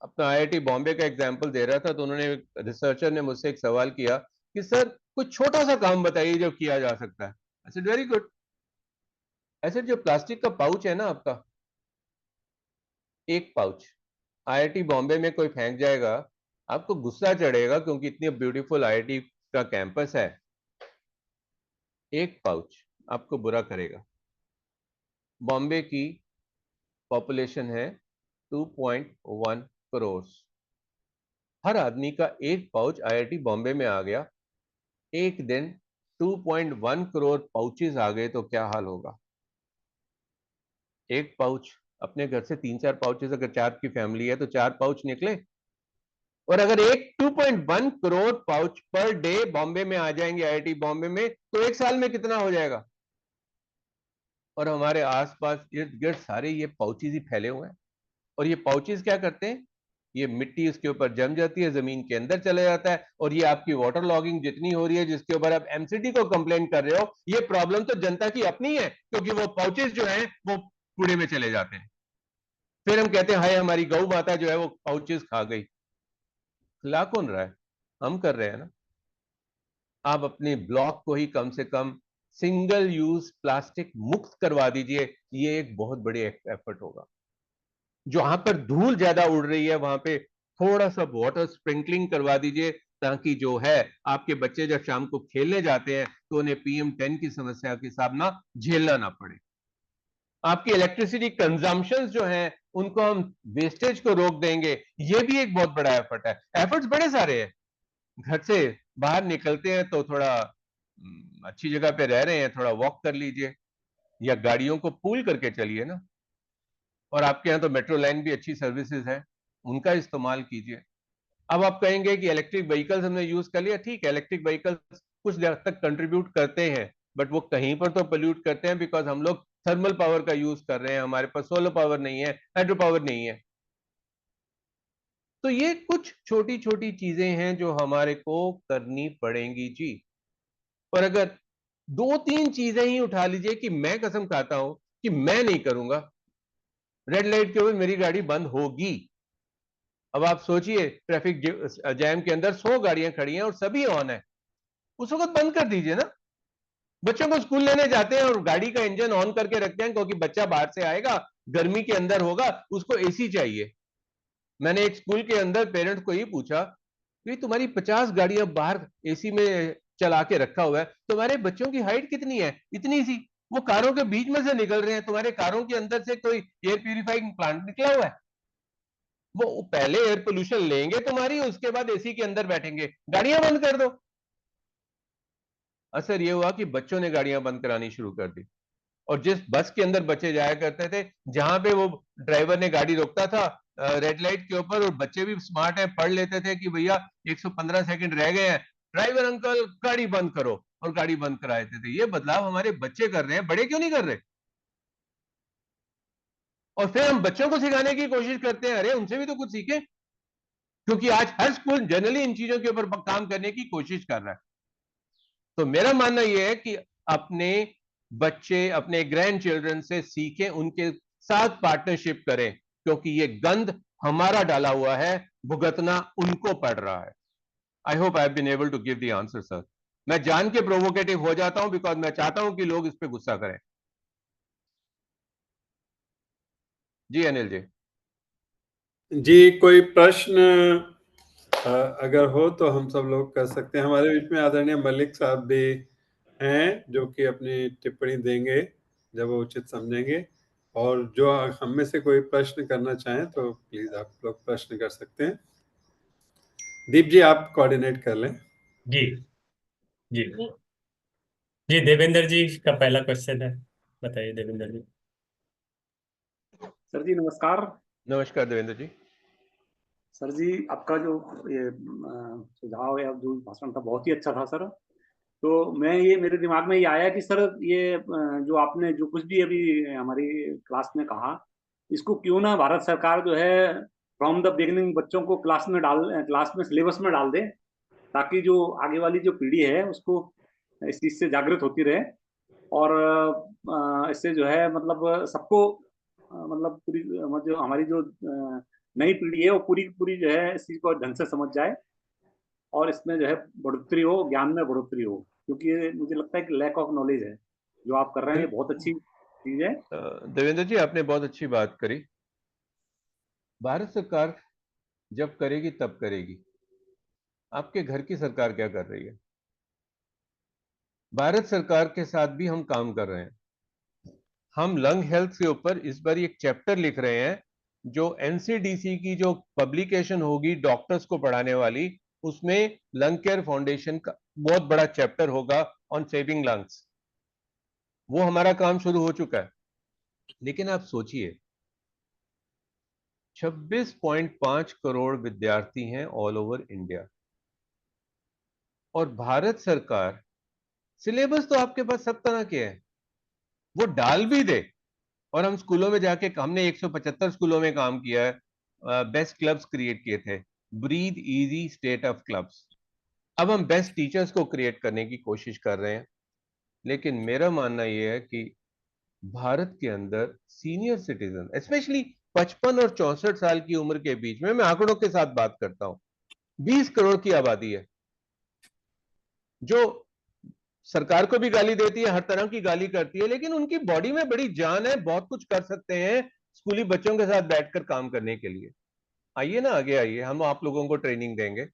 अपना आईआईटी बॉम्बे का एग्जांपल दे रहा था तो उन्होंने, रिसर्चर ने मुझसे एक सवाल किया कि सर कुछ छोटा सा काम बताइए जो किया जा सकता है। I said very good. ऐसे जो प्लास्टिक का पाउच है ना आपका, एक पाउच आईआईटी बॉम्बे में कोई फेंक जाएगा, आपको गुस्सा चढ़ेगा, क्योंकि इतनी ब्यूटीफुल आईआईटी का कैंपस है। एक पाउच आपको बुरा करेगा। बॉम्बे की पॉपुलेशन है 2.1 करोड़। हर आदमी का एक पाउच आईआईटी बॉम्बे में आ गया, एक दिन 2.1 करोड़ पाउचेस आ गए तो क्या हाल होगा। एक पाउच, अपने घर से 3-4 पाउचेस, अगर 4 की फैमिली है तो 4 पाउच निकले। और अगर एक 2.1 crore pouch per day Bombay में आ जाएंगे आईआईटी बॉम्बे में, तो एक साल में कितना हो जाएगा। और हमारे आसपास इर्द गिर्द सारे ये पाउचेस ही फैले हुए हैं। और ये पाउचेस क्या करते हैं, ये मिट्टी उसके ऊपर जम जाती है, जमीन के अंदर चले जाता है। और ये आपकी वाटर लॉगिंग जितनी हो रही है, जिसके ऊपर आप एमसीडी को कंप्लेन कर रहे हो, ये प्रॉब्लम तो जनता की अपनी है, क्योंकि वो पाउचेस जो हैं वो कूड़े में चले जाते हैं। फिर हम कहते हैं हाय हमारी गौ माता जो है वो पाउचेस खा गई। खिला कौन रहा है, हम कर रहे हैं ना। आप अपने ब्लॉक को ही कम से कम सिंगल यूज प्लास्टिक मुक्त करवा दीजिए, ये एक बहुत बड़ी एफर्ट होगा। जहां पर धूल ज्यादा उड़ रही है वहां पे थोड़ा सा वाटर स्प्रिंकलिंग करवा दीजिए, ताकि जो है आपके बच्चे जब शाम को खेलने जाते हैं तो उन्हें PM10 की समस्या के सामना झेलना ना पड़े। आपकी इलेक्ट्रिसिटी कंजम्पशन जो है उनको हम वेस्टेज को रोक देंगे, ये भी एक बहुत बड़ा एफर्ट है। एफर्ट्स बड़े सारे हैं। घर से बाहर निकलते हैं तो थोड़ा अच्छी जगह पे रह रहे हैं, थोड़ा वॉक कर लीजिए, या गाड़ियों को पूल करके चलिए ना। और आपके यहाँ तो मेट्रो लाइन भी अच्छी सर्विसेज है, उनका इस्तेमाल कीजिए। अब आप कहेंगे कि इलेक्ट्रिक व्हीकल्स हमने यूज कर लिया, ठीक है, इलेक्ट्रिक व्हीकल्स कुछ देर तक कंट्रीब्यूट करते हैं, बट वो कहीं पर तो पोल्यूट करते हैं, बिकॉज हम लोग थर्मल पावर का यूज कर रहे हैं, हमारे पास सोलर पावर नहीं है, हाइड्रो पावर नहीं है। तो ये कुछ छोटी छोटी चीजें हैं जो हमारे को करनी पड़ेंगी जी। और अगर 2-3 चीजें ही उठा लीजिए कि मैं कसम खाता हूं कि मैं नहीं करूंगा, रेड लाइट के ऊपर मेरी गाड़ी बंद होगी। अब आप सोचिए ट्रैफिक जैम के अंदर 100 गाड़ियां खड़ी हैं और सभी ऑन है, उस वक्त बंद कर दीजिए ना। बच्चों को स्कूल लेने जाते हैं और गाड़ी का इंजन ऑन करके रखते हैं, क्योंकि बच्चा बाहर से आएगा, गर्मी के अंदर होगा, उसको एसी चाहिए। मैंने एक स्कूल के अंदर पेरेंट्स को ये पूछा कि तुम्हारी 50 गाड़ियां बाहर एसी में चला के रखा हुआ है, तुम्हारे बच्चों की हाइट कितनी है, इतनी सी, वो कारों के बीच में से निकल रहे हैं, तुम्हारे कारों के अंदर से कोई एयर प्यूरिफाइंग प्लांट निकला हुआ है। वो पहले एयर पोल्यूशन लेंगे तुम्हारी, उसके बाद एसी के अंदर बैठेंगे, गाड़ियां बंद कर दो। असर ये हुआ कि बच्चों ने गाड़ियां बंद करानी शुरू कर दी। और जिस बस के अंदर बच्चे जाया करते थे, जहां पे वो ड्राइवर ने गाड़ी रोकता था रेड लाइट के ऊपर, और बच्चे भी स्मार्ट है, पढ़ लेते थे कि भैया 115 सेकंड रह गए हैं, ड्राइवर अंकल गाड़ी बंद करो, और गाड़ी बंद करा देते थे। ये बदलाव हमारे बच्चे कर रहे हैं, बड़े क्यों नहीं कर रहे। और फिर हम बच्चों को सिखाने की कोशिश करते हैं, अरे उनसे भी तो कुछ सीखें, क्योंकि आज हर स्कूल जनरली इन चीजों के ऊपर काम करने की कोशिश कर रहा है। तो मेरा मानना यह है कि अपने बच्चे, अपने ग्रैंड चिल्ड्रन से सीखें, उनके साथ पार्टनरशिप करें, क्योंकि ये गंद हमारा डाला हुआ है, भुगतना उनको पड़ रहा है। I hope I have been able to give the answer sir. मैं जान के प्रोवोकेटिव हो जाता हूं, बिकॉज मैं चाहता हूं कि लोग इस पे गुस्सा करें। जी अनिल जी। जी, कोई प्रश्न अगर हो तो हम सब लोग कर सकते हैं। हमारे बीच में आदरणीय मलिक साहब भी हैं, जो कि अपनी टिप्पणी देंगे जब वो उचित समझेंगे। और जो हम में से कोई प्रश्न करना चाहें तो प्लीज आप लोग प्रश्न कर सकते हैं। दीप जी, आप कोऑर्डिनेट कर लें। जी जी जी, देवेंद्र जी का पहला क्वेश्चन है, बताइए देवेंद्र जी। सर जी नमस्कार। नमस्कार देवेंद्र जी। सर जी आपका जो ये सुझाव या जो भाषण था बहुत ही अच्छा था सर। तो मैं ये मेरे दिमाग में ये आया कि सर ये जो आपने जो कुछ भी अभी हमारी क्लास में कहा, इसको क्यों ना भारत सरकार जो है फ्रॉम द बिगिनिंग बच्चों को क्लास में सिलेबस में डाल दे, ताकि जो आगे वाली जो पीढ़ी है उसको इस चीज से जागृत होती रहे। और इससे जो है मतलब सबको मतलब पूरी जो हमारी जो नई पीढ़ी है वो पूरी पूरी जो है इस चीज को ढंग से समझ जाए, और इसमें जो है बढ़ोतरी हो, ज्ञान में बढ़ोतरी हो। क्योंकि ये मुझे लगता है कि लैक ऑफ नॉलेज है जो आप कर रहे हैं, ये बहुत अच्छी चीज है। देवेंद्र जी आपने बहुत अच्छी बात करी। भारत सरकार जब करेगी तब करेगी। आपके घर की सरकार क्या कर रही है? भारत सरकार के साथ भी हम काम कर रहे हैं। हम लंग हेल्थ के ऊपर इस बार एक चैप्टर लिख रहे हैं, जो एनसीडीसी की जो पब्लिकेशन होगी डॉक्टर्स को पढ़ाने वाली, उसमें लंग केयर फाउंडेशन का बहुत बड़ा चैप्टर होगा ऑन सेविंग लंग्स। वो हमारा काम शुरू हो चुका है। लेकिन आप सोचिए, 26.5 करोड़ विद्यार्थी हैं ऑल ओवर इंडिया, और भारत सरकार सिलेबस तो आपके पास सब तरह के हैं, वो डाल भी दे। और हम स्कूलों में जाके, हमने 175 स्कूलों में काम किया है, बेस्ट क्लब्स क्रिएट किए थे, breathe easy state of clubs. अब हम बेस्ट टीचर्स को क्रिएट करने की कोशिश कर रहे हैं। लेकिन मेरा मानना यह है कि भारत के अंदर सीनियर सिटीजन, स्पेशली 55 और 64 साल की उम्र के बीच में, मैं आंकड़ों के साथ बात करता हूं, 20 करोड़ की आबादी है जो सरकार को भी गाली देती है, हर तरह की गाली करती है, लेकिन उनकी बॉडी में बड़ी जान है, बहुत कुछ कर सकते हैं स्कूली बच्चों के साथ बैठकर काम करने के लिए। आइए ना, आगे आइए, हम आप लोगों को ट्रेनिंग देंगे।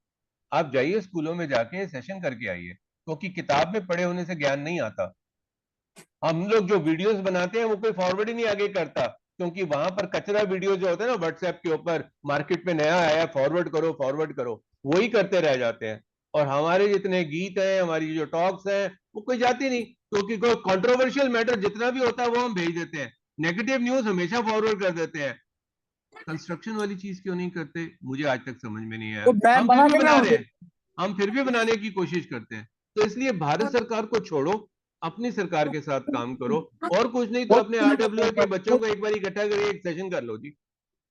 आप जाइए स्कूलों में जाके सेशन करके आइए, क्योंकि किताब में पढ़े होने से ज्ञान नहीं आता। हम लोग जो वीडियोस बनाते हैं वो कोई फॉरवर्ड ही नहीं आगे करता, क्योंकि वहां पर कचरा वीडियो जो होते हैं ना व्हाट्सएप के ऊपर, मार्केट में नया आया फॉरवर्ड करो, वही करते रह जाते हैं। और हमारे जितने गीत हैं, हमारी जो टॉक्स हैं, वो कोई जाती नहीं, क्योंकि कोई कंट्रोवर्शियल मैटर जितना भी होता है वो हम भेज देते हैं, नेगेटिव न्यूज हमेशा फॉरवर्ड कर देते हैं। कंस्ट्रक्शन वाली चीज क्यों नहीं करते, मुझे आज तक समझ में नहीं आया। हम फिर भी बना रहे हैं, हम फिर भी बनाने की कोशिश करते हैं। तो इसलिए भारत सरकार को छोड़ो, अपनी सरकार के साथ काम करो, और कुछ नहीं तो अपने आरडब्ल्यू के बच्चों को एक बार इकट्ठा करके एक सेशन कर लो जी,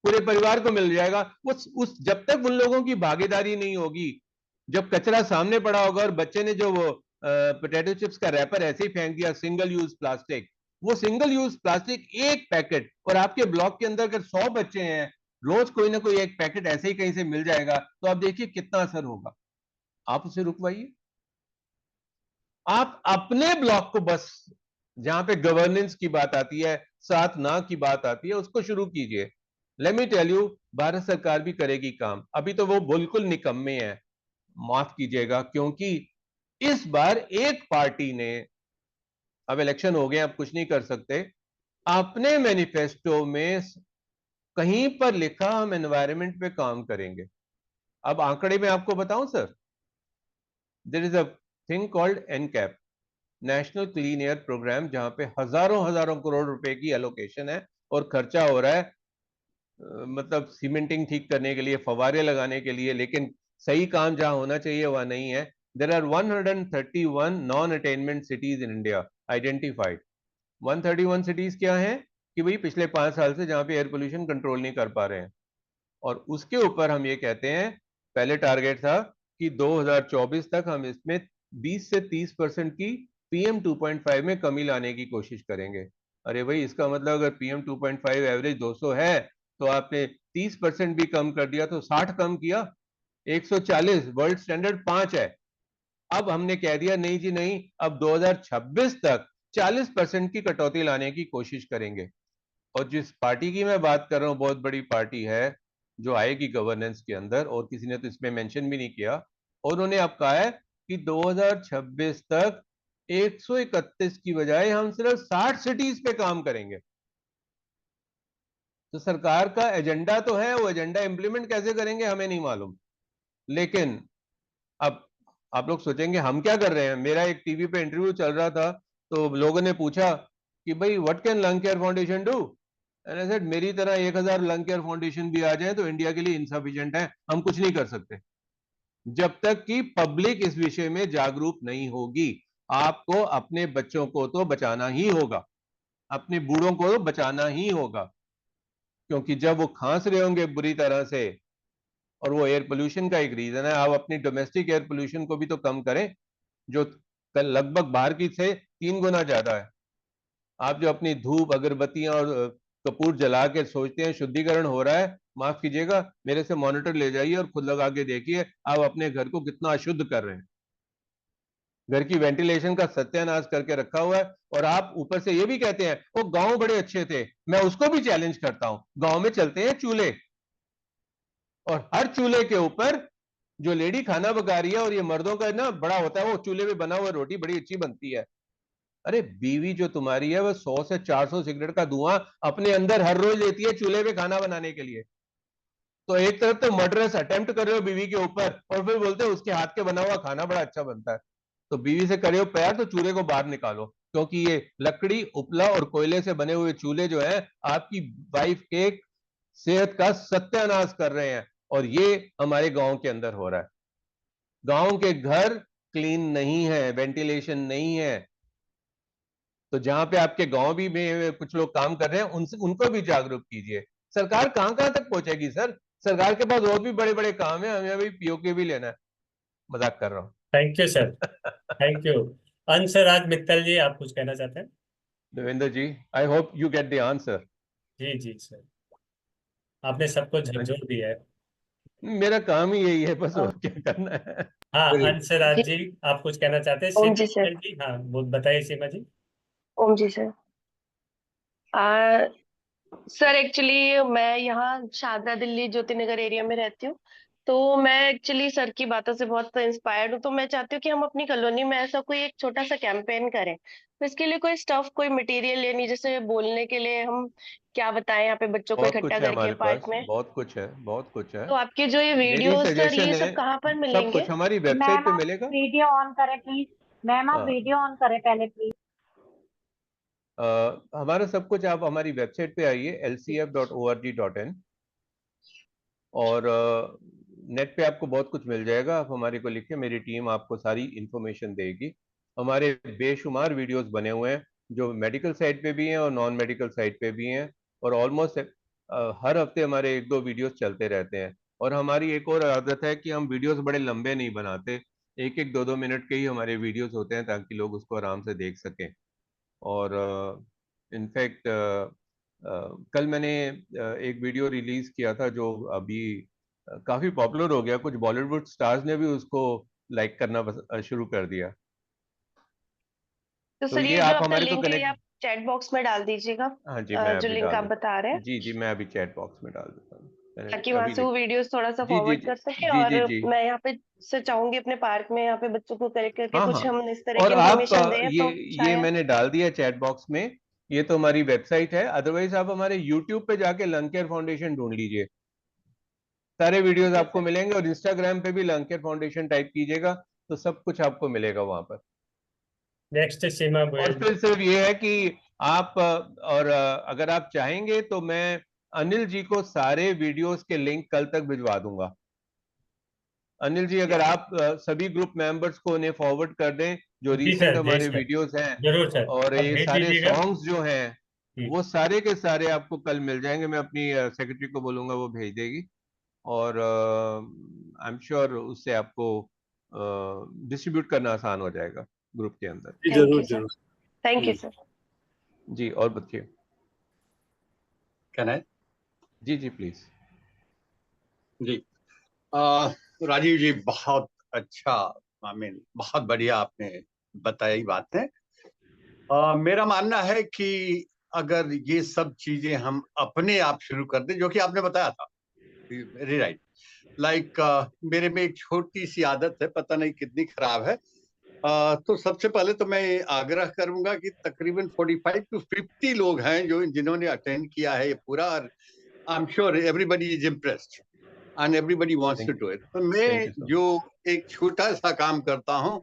पूरे परिवार को मिल जाएगा। उस जब तक उन लोगों की भागीदारी नहीं होगी, जब कचरा सामने पड़ा होगा और बच्चे ने जो वो पोटैटो चिप्स का रैपर ऐसे ही फेंक दिया, सिंगल यूज प्लास्टिक, वो सिंगल यूज प्लास्टिक एक पैकेट, और आपके ब्लॉक के अंदर अगर 100 बच्चे हैं, रोज कोई ना कोई एक पैकेट ऐसे ही कहीं से मिल जाएगा, तो आप देखिए कितना असर होगा। आप उसे रुकवाइए। आप अपने ब्लॉक को बस, जहां पे गवर्नेंस की बात आती है, साथ ना की बात आती है, उसको शुरू कीजिए। Let me tell you, Bharat सरकार भी करेगी काम। अभी तो वो बिल्कुल निकम्मे हैं, माफ कीजिएगा, क्योंकि इस बार एक पार्टी ने, अब इलेक्शन हो गए, अब कुछ नहीं कर सकते, अपने मैनिफेस्टो में कहीं पर लिखा हम एनवायरनमेंट पे काम करेंगे। अब आंकड़े में आपको बताऊं sir, there is a thing called NCAP, national clean air programme, जहां पे हजारों हजारों करोड़ रुपए की एलोकेशन है और खर्चा हो रहा है, मतलब सीमेंटिंग ठीक करने के लिए, फवारे लगाने के लिए, लेकिन सही काम जहां होना चाहिए वहां नहीं है। There are 131 non attainment cities in India identified. 131 cities क्या है कि भाई पिछले 5 साल से जहां पे एयर पोल्यूशन कंट्रोल नहीं कर पा रहे हैं, और उसके ऊपर हम ये कहते हैं, पहले टारगेट था कि 2024 तक हम इसमें 20 से 30% की PM 2.5 में कमी लाने की कोशिश करेंगे। अरे भाई, इसका मतलब अगर PM 2.5 एवरेज 200 है, तो आपने 30% भी कम कर दिया, तो 60 कम किया, 140, वर्ल्ड स्टैंडर्ड 5 है। अब हमने कह दिया नहीं जी नहीं, अब 2026 तक 40% की कटौती लाने की कोशिश करेंगे। और जिस पार्टी की मैं बात कर रहा हूं, बहुत बड़ी पार्टी है जो आएगी गवर्नेंस के अंदर, और किसी ने तो इसमें मेंशन भी नहीं किया, और उन्होंने अब कहा है कि 2026 तक 131 की बजाय हम सिर्फ 60 सिटीज पे काम करेंगे। तो सरकार का एजेंडा तो है, वो एजेंडा इंप्लीमेंट कैसे करेंगे हमें नहीं मालूम। लेकिन अब आप लोग सोचेंगे हम क्या कर रहे हैं। मेरा एक टीवी पे इंटरव्यू चल रहा था, तो लोगों ने पूछा कि भाई what can lung care foundation do, and I said मेरी तरह 1000 लंग केयर फाउंडेशन भी आ जाए तो इंडिया के लिए इनसफिशिएंट है, हम कुछ नहीं कर सकते जब तक कि पब्लिक इस विषय में जागरूक नहीं होगी। आपको अपने बच्चों को तो बचाना ही होगा, अपने बूढ़ों को तो बचाना ही होगा, क्योंकि जब वो खांस रहे होंगे बुरी तरह से, और वो एयर पोल्यूशन का एक रीजन है। आप अपनी डोमेस्टिक एयर पोल्यूशन को भी तो कम करें, जो कल लगभग बाहर की से 3 गुना ज्यादा है। आप जो अपनी धूप, अगरबत्तियां और कपूर जला के सोचते हैं शुद्धिकरण हो रहा है, माफ कीजिएगा, मेरे से मॉनिटर ले जाइए और खुद लगा के देखिए आप अपने घर को कितना अशुद्ध कर रहे हैं। घर की वेंटिलेशन का सत्यानाश करके रखा हुआ है, और आप ऊपर से ये भी कहते हैं वो गांव बड़े अच्छे थे। मैं उसको भी चैलेंज करता हूं, गांव में चलते हैं चूल्हे, और हर चूल्हे के ऊपर जो लेडी खाना पका रही है, और ये मर्दों का ना बड़ा होता है, वो चूल्हे पे बना हुआ रोटी बड़ी अच्छी बनती है। अरे बीवी जो तुम्हारी है वो 100 से 400 सिगरेट का धुआं अपने अंदर हर रोज लेती है चूल्हे पे खाना बनाने के लिए। तो एक तरफ तो मर्डरस अटेम्प्ट कर रहे हो बीवी के ऊपर, और फिर बोलते हो उसके हाथ के बना हुआ खाना बड़ा अच्छा बनता है। तो बीवी से करे हो प्यार तो चूल्हे को बाहर निकालो, क्योंकि ये लकड़ी, उपला और कोयले से बने हुए चूल्हे जो है आपकी वाइफ के सेहत का सत्यानाश कर रहे हैं। और ये हमारे गांव के अंदर हो रहा है। गांव के घर क्लीन नहीं है, वेंटिलेशन नहीं है। तो जहां पे आपके गांव भी में कुछ लोग काम कर रहे हैं, उनसे उनको भी जागरूक कीजिए। सरकार कहां कहां तक पहुंचेगी सर? सरकार के पास और भी बड़े बड़े काम है, हमें अभी पीओके भी लेना है। मजाक कर रहा हूँ। Thank you sir, thank you. Anshraj Mittal ji, आप कुछ कहना चाहते हैं? Devendra ji, I hope you get the answer. जी जी सर, आपने सबको झकझोर दिया है। मेरा काम ही यही है, बस और क्या करना है। हाँ, जी अंशराज जी, आप कुछ कहना चाहते हैं? ओम सीमा जी सर। मित्तल जी, हाँ वो बताइए सीमा जी। ओम जी सर। सर एक्चुअली मैं यहाँ शारदा दिल्ली ज्योति नगर एरिया में रहती हूँ। तो मैं एक्चुअली सर की बातों से बहुत इंस्पायर्ड हूँ। तो मैं चाहती हूँ कि हम अपनी कॉलोनी में ऐसा कोई एक छोटा सा कैंपेन करें। तो इसके लिए कोई स्टफ, कोई मटेरियल लेनी, जैसे बोलने के लिए हम क्या बताएं यहाँ पे बच्चों को बहुत इकट्ठा कुछ है करके हमारे पार्क पास, में। बहुत कुछ है, बहुत कुछ है। तो आपके जो ये मेरी वीडियोस सर, सजेशन ये है, सब कहाँ पर सब मिलेंगे? कुछ हमारी वेबसाइट मैम पे आप मिलेगा। वीडियो ऑन करें प्लीज। मैम आप हाँ, वीडियो ऑन करें पहले प्लीज। हमारा सब कुछ आप हमारी वेबसाइट पे आइए lcf.org.in, और नेट पे आपको बहुत कुछ मिल जाएगा। आप हमारे को लिखिए, मेरी टीम आपको सारी इंफॉर्मेशन देगी। हमारे बेशुमार वीडियोस बने हुए हैं जो मेडिकल साइट पे भी हैं और नॉन मेडिकल साइट पे भी हैं, और ऑलमोस्ट हर हफ्ते हमारे 1-2 वीडियोस चलते रहते हैं। और हमारी एक और आदत है कि हम वीडियोस बड़े लंबे नहीं बनाते, 1-1, 2-2 मिनट के ही हमारे वीडियोस होते हैं, ताकि लोग उसको आराम से देख सकें। और इनफैक्ट कल मैंने एक वीडियो रिलीज किया था जो अभी काफी पॉपुलर हो गया। कुछ बॉलीवुड स्टार्स ने भी उसको लाइक करना शुरू कर दिया। तो तो सर ये ये जो आप आपका हमारे को लिंक है, ये कनेक्ट। आप चैट बॉक्स में डाल दीजिएगा। हाँ जी, मैं जो अभी लिंक डाल आप देता बता रहे हूँ। हैं, जी जी, मैं अभी चैट बॉक्स में डाल देता हूँ। मैंने ताकि वहां अभी से वो लिख। वीडियोस थोड़ा सा जी जी फॉरवर्ड जी कर सके। जी और जी जी। मैं यहाँ पे से चाहूंगी अपने पार्क में यहाँ पे बच्चों को कलेक्ट करके हाँ कुछ हाँ, हम इस तरह और की आप इंफॉर्मेशन दें ये तो ये शायद। मैंने डाल दिया चैट बॉक्स में। ये तो हमारी वेबसाइट है। अदरवाइज आप हमारे यूट्यूब पे जाके लंग केयर फाउंडेशन ढूंढ लीजिए, सारे वीडियोस ठीक है आपको सर। मिलेंगे। और इंस्टाग्राम पे भी लंग केयर फाउंडेशन टाइप कीजिएगा तो सब कुछ आपको मिलेगा वहां पर। नेक्स्ट सीमा और गोयल। फिर सिर्फ ये है कि आप और अगर आप चाहेंगे तो मैं अनिल जी को सारे वीडियोस के लिंक कल तक भिजवा दूंगा। अनिल जी, अगर आप सभी ग्रुप मेंबर्स को उन्हें फॉरवर्ड कर दें जो जी रीसेंट सर, जी हमारे सर, वीडियोस हैं, जरूर सर, और आप ये भेज सारे दीजिएगा। सॉन्ग्स जो हैं जी वो सारे के सारे आपको कल मिल जाएंगे। मैं अपनी सेक्रेटरी को बोलूंगा, वो भेज देगी। और आई एम श्योर उससे आपको डिस्ट्रीब्यूट करना आसान हो जाएगा ग्रुप के अंदर। जी, थैंक जरूर यू सर। जरूर। Thank you sir. जी, और बताइए। Can I? जी जी प्लीज। जी, राजीव जी, बहुत अच्छा, बहुत बढ़िया आपने बताई बातें। मेरा मानना है कि अगर ये सब चीजें हम अपने आप शुरू कर दें, जो कि आपने बताया था, वेरी राइट। लाइक मेरे में एक छोटी सी आदत है, पता नहीं कितनी खराब है। तो सबसे पहले तो मैं आग्रह करूंगा कि तकरीबन 45 to 50 लोग हैं जिन्होंने अटेंड किया है ये पूरा, और I am sure everybody is impressed and everybody wants to do it. तो थैंक मैं यू सो जो मच। एक छोटा सा काम करता हूँ,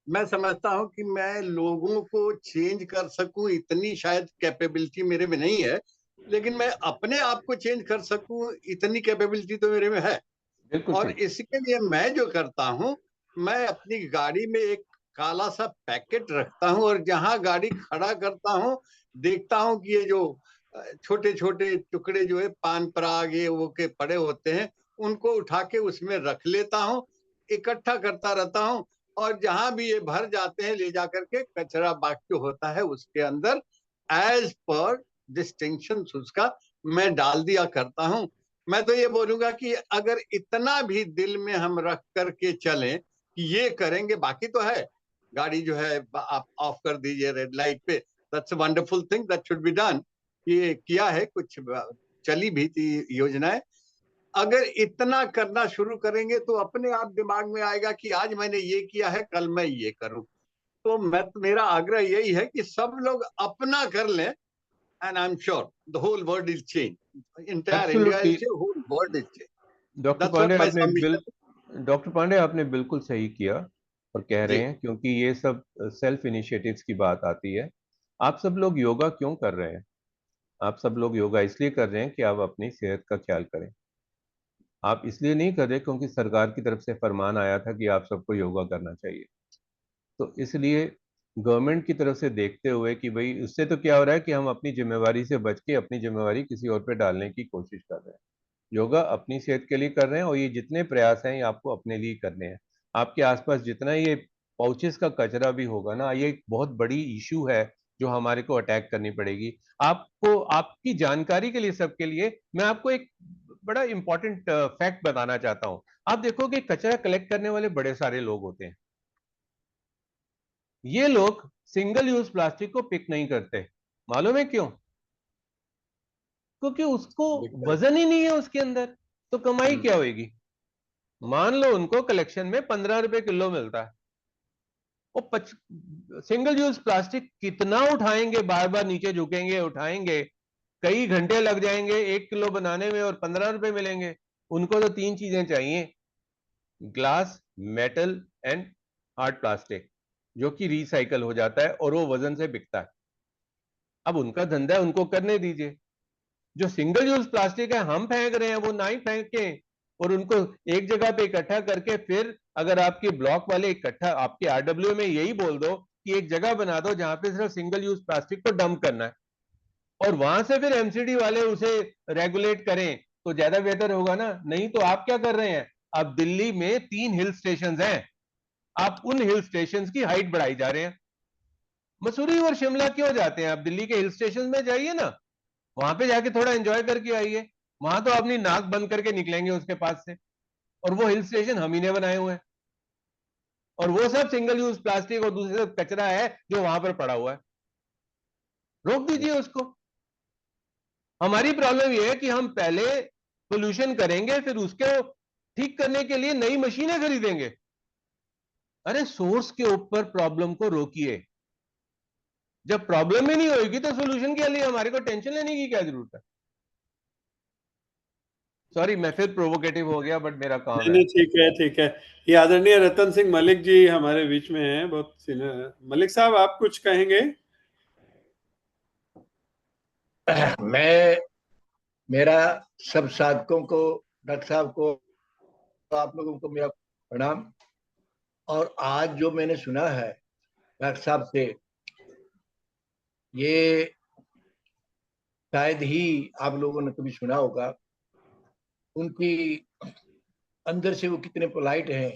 मैं समझता हूँ कि मैं लोगों को चेंज कर सकूं इतनी शायद कैपेबिलिटी मेरे में नहीं है, लेकिन मैं अपने आप को चेंज कर सकूं इतनी कैपेबिलिटी तो मेरे में है। बिल्कुल और सही। इसके लिए मैं जो करता हूँ, मैं अपनी गाड़ी में एक काला सा पैकेट रखता हूँ, और जहां गाड़ी खड़ा करता हूँ देखता हूँ कि ये जो छोटे छोटे टुकड़े जो है पान पराग ये वो के पड़े होते हैं, उनको उठा के उसमें रख लेता हूँ, इकट्ठा करता रहता हूँ। और जहां भी ये भर जाते हैं ले जाकर के कचरा बाक्स जो होता है उसके अंदर एज पर डिस्टिंक्शन उसका मैं डाल दिया करता हूँ। मैं तो ये बोलूंगा कि अगर इतना भी दिल में हम रख करके चलें कि ये करेंगे, बाकी तो है, गाड़ी जो है आप ऑफ कर दीजिए रेड लाइट पे, that's a wonderful thing that should be done. ये किया है, कुछ चली भी थी योजनाएं। अगर इतना करना शुरू करेंगे तो अपने आप दिमाग में आएगा कि आज मैंने ये किया है, कल मैं ये करूं। तो मेरा आग्रह यही है कि सब लोग अपना कर लें, and I am sure the whole world is change, entire India is change, whole world is change. Doctor Pandey आपने बिल्कुल सही किया और कह रहे हैं, क्योंकि ये सब सेल्फ इनिशिएटिव्स की बात आती है। आप सब लोग योगा क्यों कर रहे हैं? आप सब लोग योगा इसलिए कर रहे हैं कि आप अपनी सेहत का ख्याल करें। आप इसलिए नहीं कर रहे क्योंकि सरकार की तरफ से फरमान आया था कि आप सबको योगा करना चाहिए। तो इसलिए गवर्नमेंट की तरफ से देखते हुए कि भाई उससे तो क्या हो रहा है कि हम अपनी जिम्मेवारी से बच के अपनी जिम्मेवारी किसी और पे डालने की कोशिश कर रहे हैं। योगा अपनी सेहत के लिए कर रहे हैं और ये जितने प्रयास हैं ये आपको अपने लिए करने हैं। आपके आसपास जितना ये पाउचेस का कचरा भी होगा ना, ये एक बहुत बड़ी इशू है जो हमारे को अटैक करनी पड़ेगी। आपको आपकी जानकारी के लिए, सबके लिए मैं आपको एक बड़ा इंपॉर्टेंट फैक्ट बताना चाहता हूं। आप देखो कि कचरा कलेक्ट करने वाले बड़े सारे लोग होते हैं। ये लोग सिंगल यूज प्लास्टिक को पिक नहीं करते। मालूम है क्यों? क्योंकि उसको वजन ही नहीं है उसके अंदर, तो कमाई क्या होगी? मान लो उनको कलेक्शन में 15 रुपए किलो मिलता है, वो सिंगल यूज प्लास्टिक कितना उठाएंगे? बार बार नीचे झुकेंगे, उठाएंगे, कई घंटे लग जाएंगे 1 किलो बनाने में और 15 रुपए मिलेंगे। उनको तो 3 चीजें चाहिए, glass, metal and hard plastic, जो कि रिसाइकल हो जाता है और वो वजन से बिकता है। अब उनका धंधा है, उनको करने दीजिए। जो सिंगल यूज प्लास्टिक है हम फेंक रहे हैं, वो ना ही फेंकें और उनको एक जगह पे इकट्ठा करके, फिर अगर आपके ब्लॉक वाले इकट्ठा, आपके आरडब्ल्यू में यही बोल दो कि एक जगह बना दो जहां पे सिर्फ सिंगल यूज प्लास्टिक को डंप करना है और वहां से फिर एमसीडी वाले उसे रेगुलेट करें तो ज्यादा बेहतर होगा ना। नहीं तो आप क्या कर रहे हैं? अब दिल्ली में 3 हिल स्टेशन हैं, आप उन हिल स्टेशन की हाइट बढ़ाई जा रहे हैं। मसूरी और शिमला क्यों जाते हैं? आप दिल्ली के हिल स्टेशन में जाइए ना, वहां पे जाके थोड़ा एंजॉय करके आइए। वहां तो अपनी नाक बंद करके निकलेंगे उसके पास से, और वो हिल स्टेशन हम ही ने बनाए हुए हैं और वो सब सिंगल यूज प्लास्टिक और दूसरे सब कचरा है जो वहां पर पड़ा हुआ है। रोक दीजिए उसको। हमारी प्रॉब्लम ये है कि हम पहले पोल्यूशन करेंगे, फिर उसको ठीक करने के लिए नई मशीनें खरीदेंगे। अरे सोर्स के ऊपर प्रॉब्लम को रोकिए। जब प्रॉब्लम ही नहीं होगी तो सोल्यूशन के लिए हमारे को टेंशन लेने की क्या जरूरत है? सॉरी, मैं फिर प्रोवोकेटिव हो गया, बट मेरा काम है। नहीं, ठीक है, ठीक है। ये आदरणीय रतन सिंह मलिक जी हमारे बीच में हैं, बहुत सीनियर। मलिक साहब, आप कुछ कहेंगे? मेरा सब साधकों को, डॉक्टर साहब को, आप लोगों को मेरा प्रणाम। और आज जो मैंने सुना है डॉक्टर साहब से, ये शायद ही आप लोगों ने कभी सुना होगा। उनकी अंदर से वो कितने पोलाइट हैं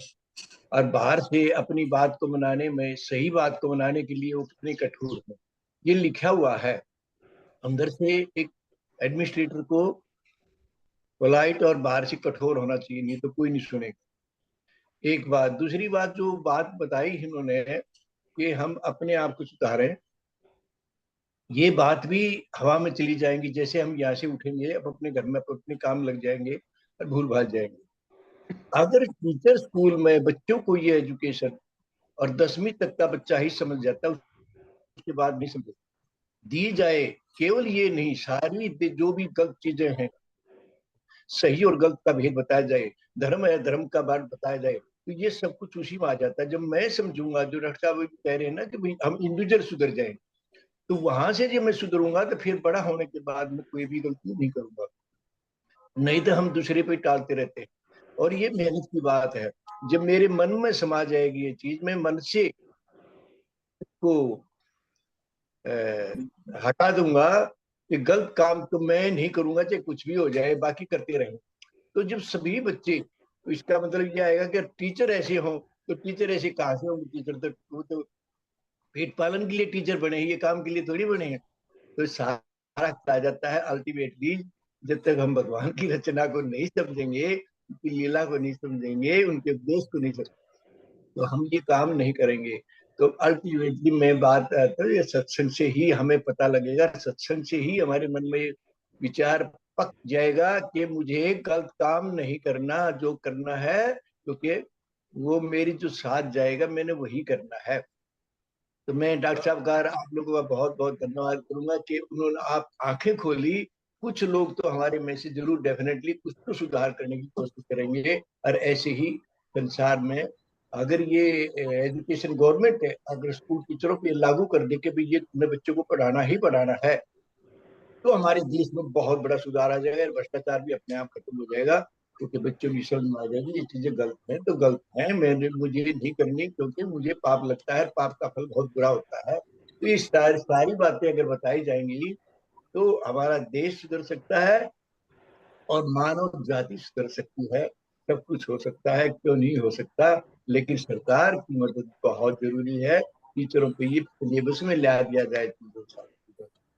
और बाहर से अपनी बात को मनाने में, सही बात को मनाने के लिए वो कितने कठोर हैं। ये लिखा हुआ है। अंदर से एक एडमिनिस्ट्रेटर को पोलाइट और बाहर से कठोर होना चाहिए, नहीं तो कोई नहीं सुनेगा। एक बात। दूसरी बात, जो बात बताई इन्होंने कि हम अपने आप को सुधारें, ये बात भी हवा में चली जाएंगी। जैसे हम यहाँ से उठेंगे, अब अपने घर में अपने काम लग जाएंगे और भूल भाल जाएंगे। अगर टीचर स्कूल में बच्चों को ये एजुकेशन, और 10वीं तक का बच्चा ही समझ जाता है, उसके बाद नहीं समझ दी जाए, केवल ये नहीं, सारी जो भी गलत चीजें हैं, सही और गलत का भेद बताया जाए, धर्म है धर्म का बात बताया जाए, तो ये सब कुछ उसी में आ जाता है। जब मैं समझूंगा, जो डॉक्टर साहब कह रहे हैं ना कि हम इंडिविजुअल सुधर जाए, तो वहां से जब मैं सुधरूंगा तो फिर बड़ा होने के बाद में कोई भी गलती नहीं करूंगा। नहीं तो हम दूसरे पे टालते रहते हैं। और ये मेहनत की बात है। जब मेरे मन में समा जाएगी ये चीज, मैं मन से को हटा दूंगा कि गलत काम तो मैं नहीं करूंगा, चाहे कुछ भी हो जाए, बाकी करते रहें। तो जब सभी बच्चे, तो इसका मतलब ये आएगा कि टीचर ऐसे हों, तो टीचर ऐसे कहाँ से होंगे? टीचर तो वो तो पेट पालन के लिए टीचर बने हैं, ये काम के लिए थोड़ी बने हैं। तो सारा आ जाता है अल्टीमेटली, जब तक हम भगवान की रचना को नहीं समझेंगे, उनकी लीला को नहीं समझेंगे, उनके उद्देश्य को नहीं समझेंगे, तो हम ये काम नहीं करेंगे। तो अल्टीमेटली मैं बात, तो ये सत्संग से ही हमें पता लगेगा, सत्संग से ही हमारे मन में विचार पक जाएगा कि मुझे गलत काम नहीं करना, जो करना है, क्योंकि वो मेरी जो साथ जाएगा मैंने वही करना है। तो मैं डॉक्टर साहब का आप लोगों का बहुत बहुत धन्यवाद करूंगा कि उन्होंने आप आंखें खोली। कुछ लोग तो हमारे में से जरूर डेफिनेटली कुछ तो सुधार करने की कोशिश करेंगे, और ऐसे ही संसार में अगर ये एजुकेशन गवर्नमेंट है, अगर स्कूल टीचरों को ये लागू कर दे कि भाई ये तुम्हें बच्चों को पढ़ाना ही पढ़ाना है, तो हमारे देश में बहुत बड़ा सुधार आ जाएगा, भ्रष्टाचार भी अपने आप खत्म हो जाएगा, क्योंकि बच्चों की समझ में आ जाएगी ये चीजें गलत है तो गलत है, मुझे नहीं करनी, क्योंकि मुझे पाप लगता है, पाप का फल बहुत बुरा होता है। तो ये सारी बातें अगर बताई जाएंगी तो हमारा देश सुधर सकता है और मानव जाति सुधर सकती है। सब कुछ हो सकता है, क्यों नहीं हो सकता, लेकिन सरकार की मदद बहुत जरूरी है। टीचरों को ये सिलेबस में ला दिया जाए चीजों का।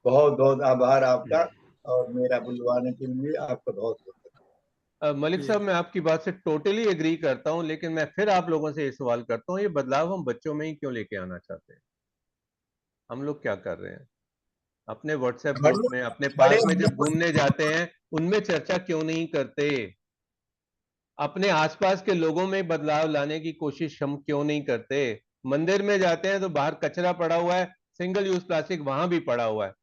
बहुत बहुत आभार आपका, और मेरा बुलवाने के लिए आपका बहुत बहुत मलिक साहब, मैं आपकी बात से टोटली एग्री करता हूं, लेकिन मैं फिर आप लोगों से ये सवाल करता हूं, ये बदलाव हम बच्चों में ही क्यों लेके आना चाहते हैं? हम लोग क्या कर रहे हैं अपने व्हाट्सएप ग्रुप में, अपने पार्क में जब घूमने जाते हैं उनमें चर्चा क्यों नहीं करते? अपने आसपास के लोगों में बदलाव लाने की कोशिश हम क्यों नहीं करते? मंदिर में जाते हैं तो बाहर कचरा पड़ा हुआ है, सिंगल यूज प्लास्टिक वहां भी पड़ा हुआ है,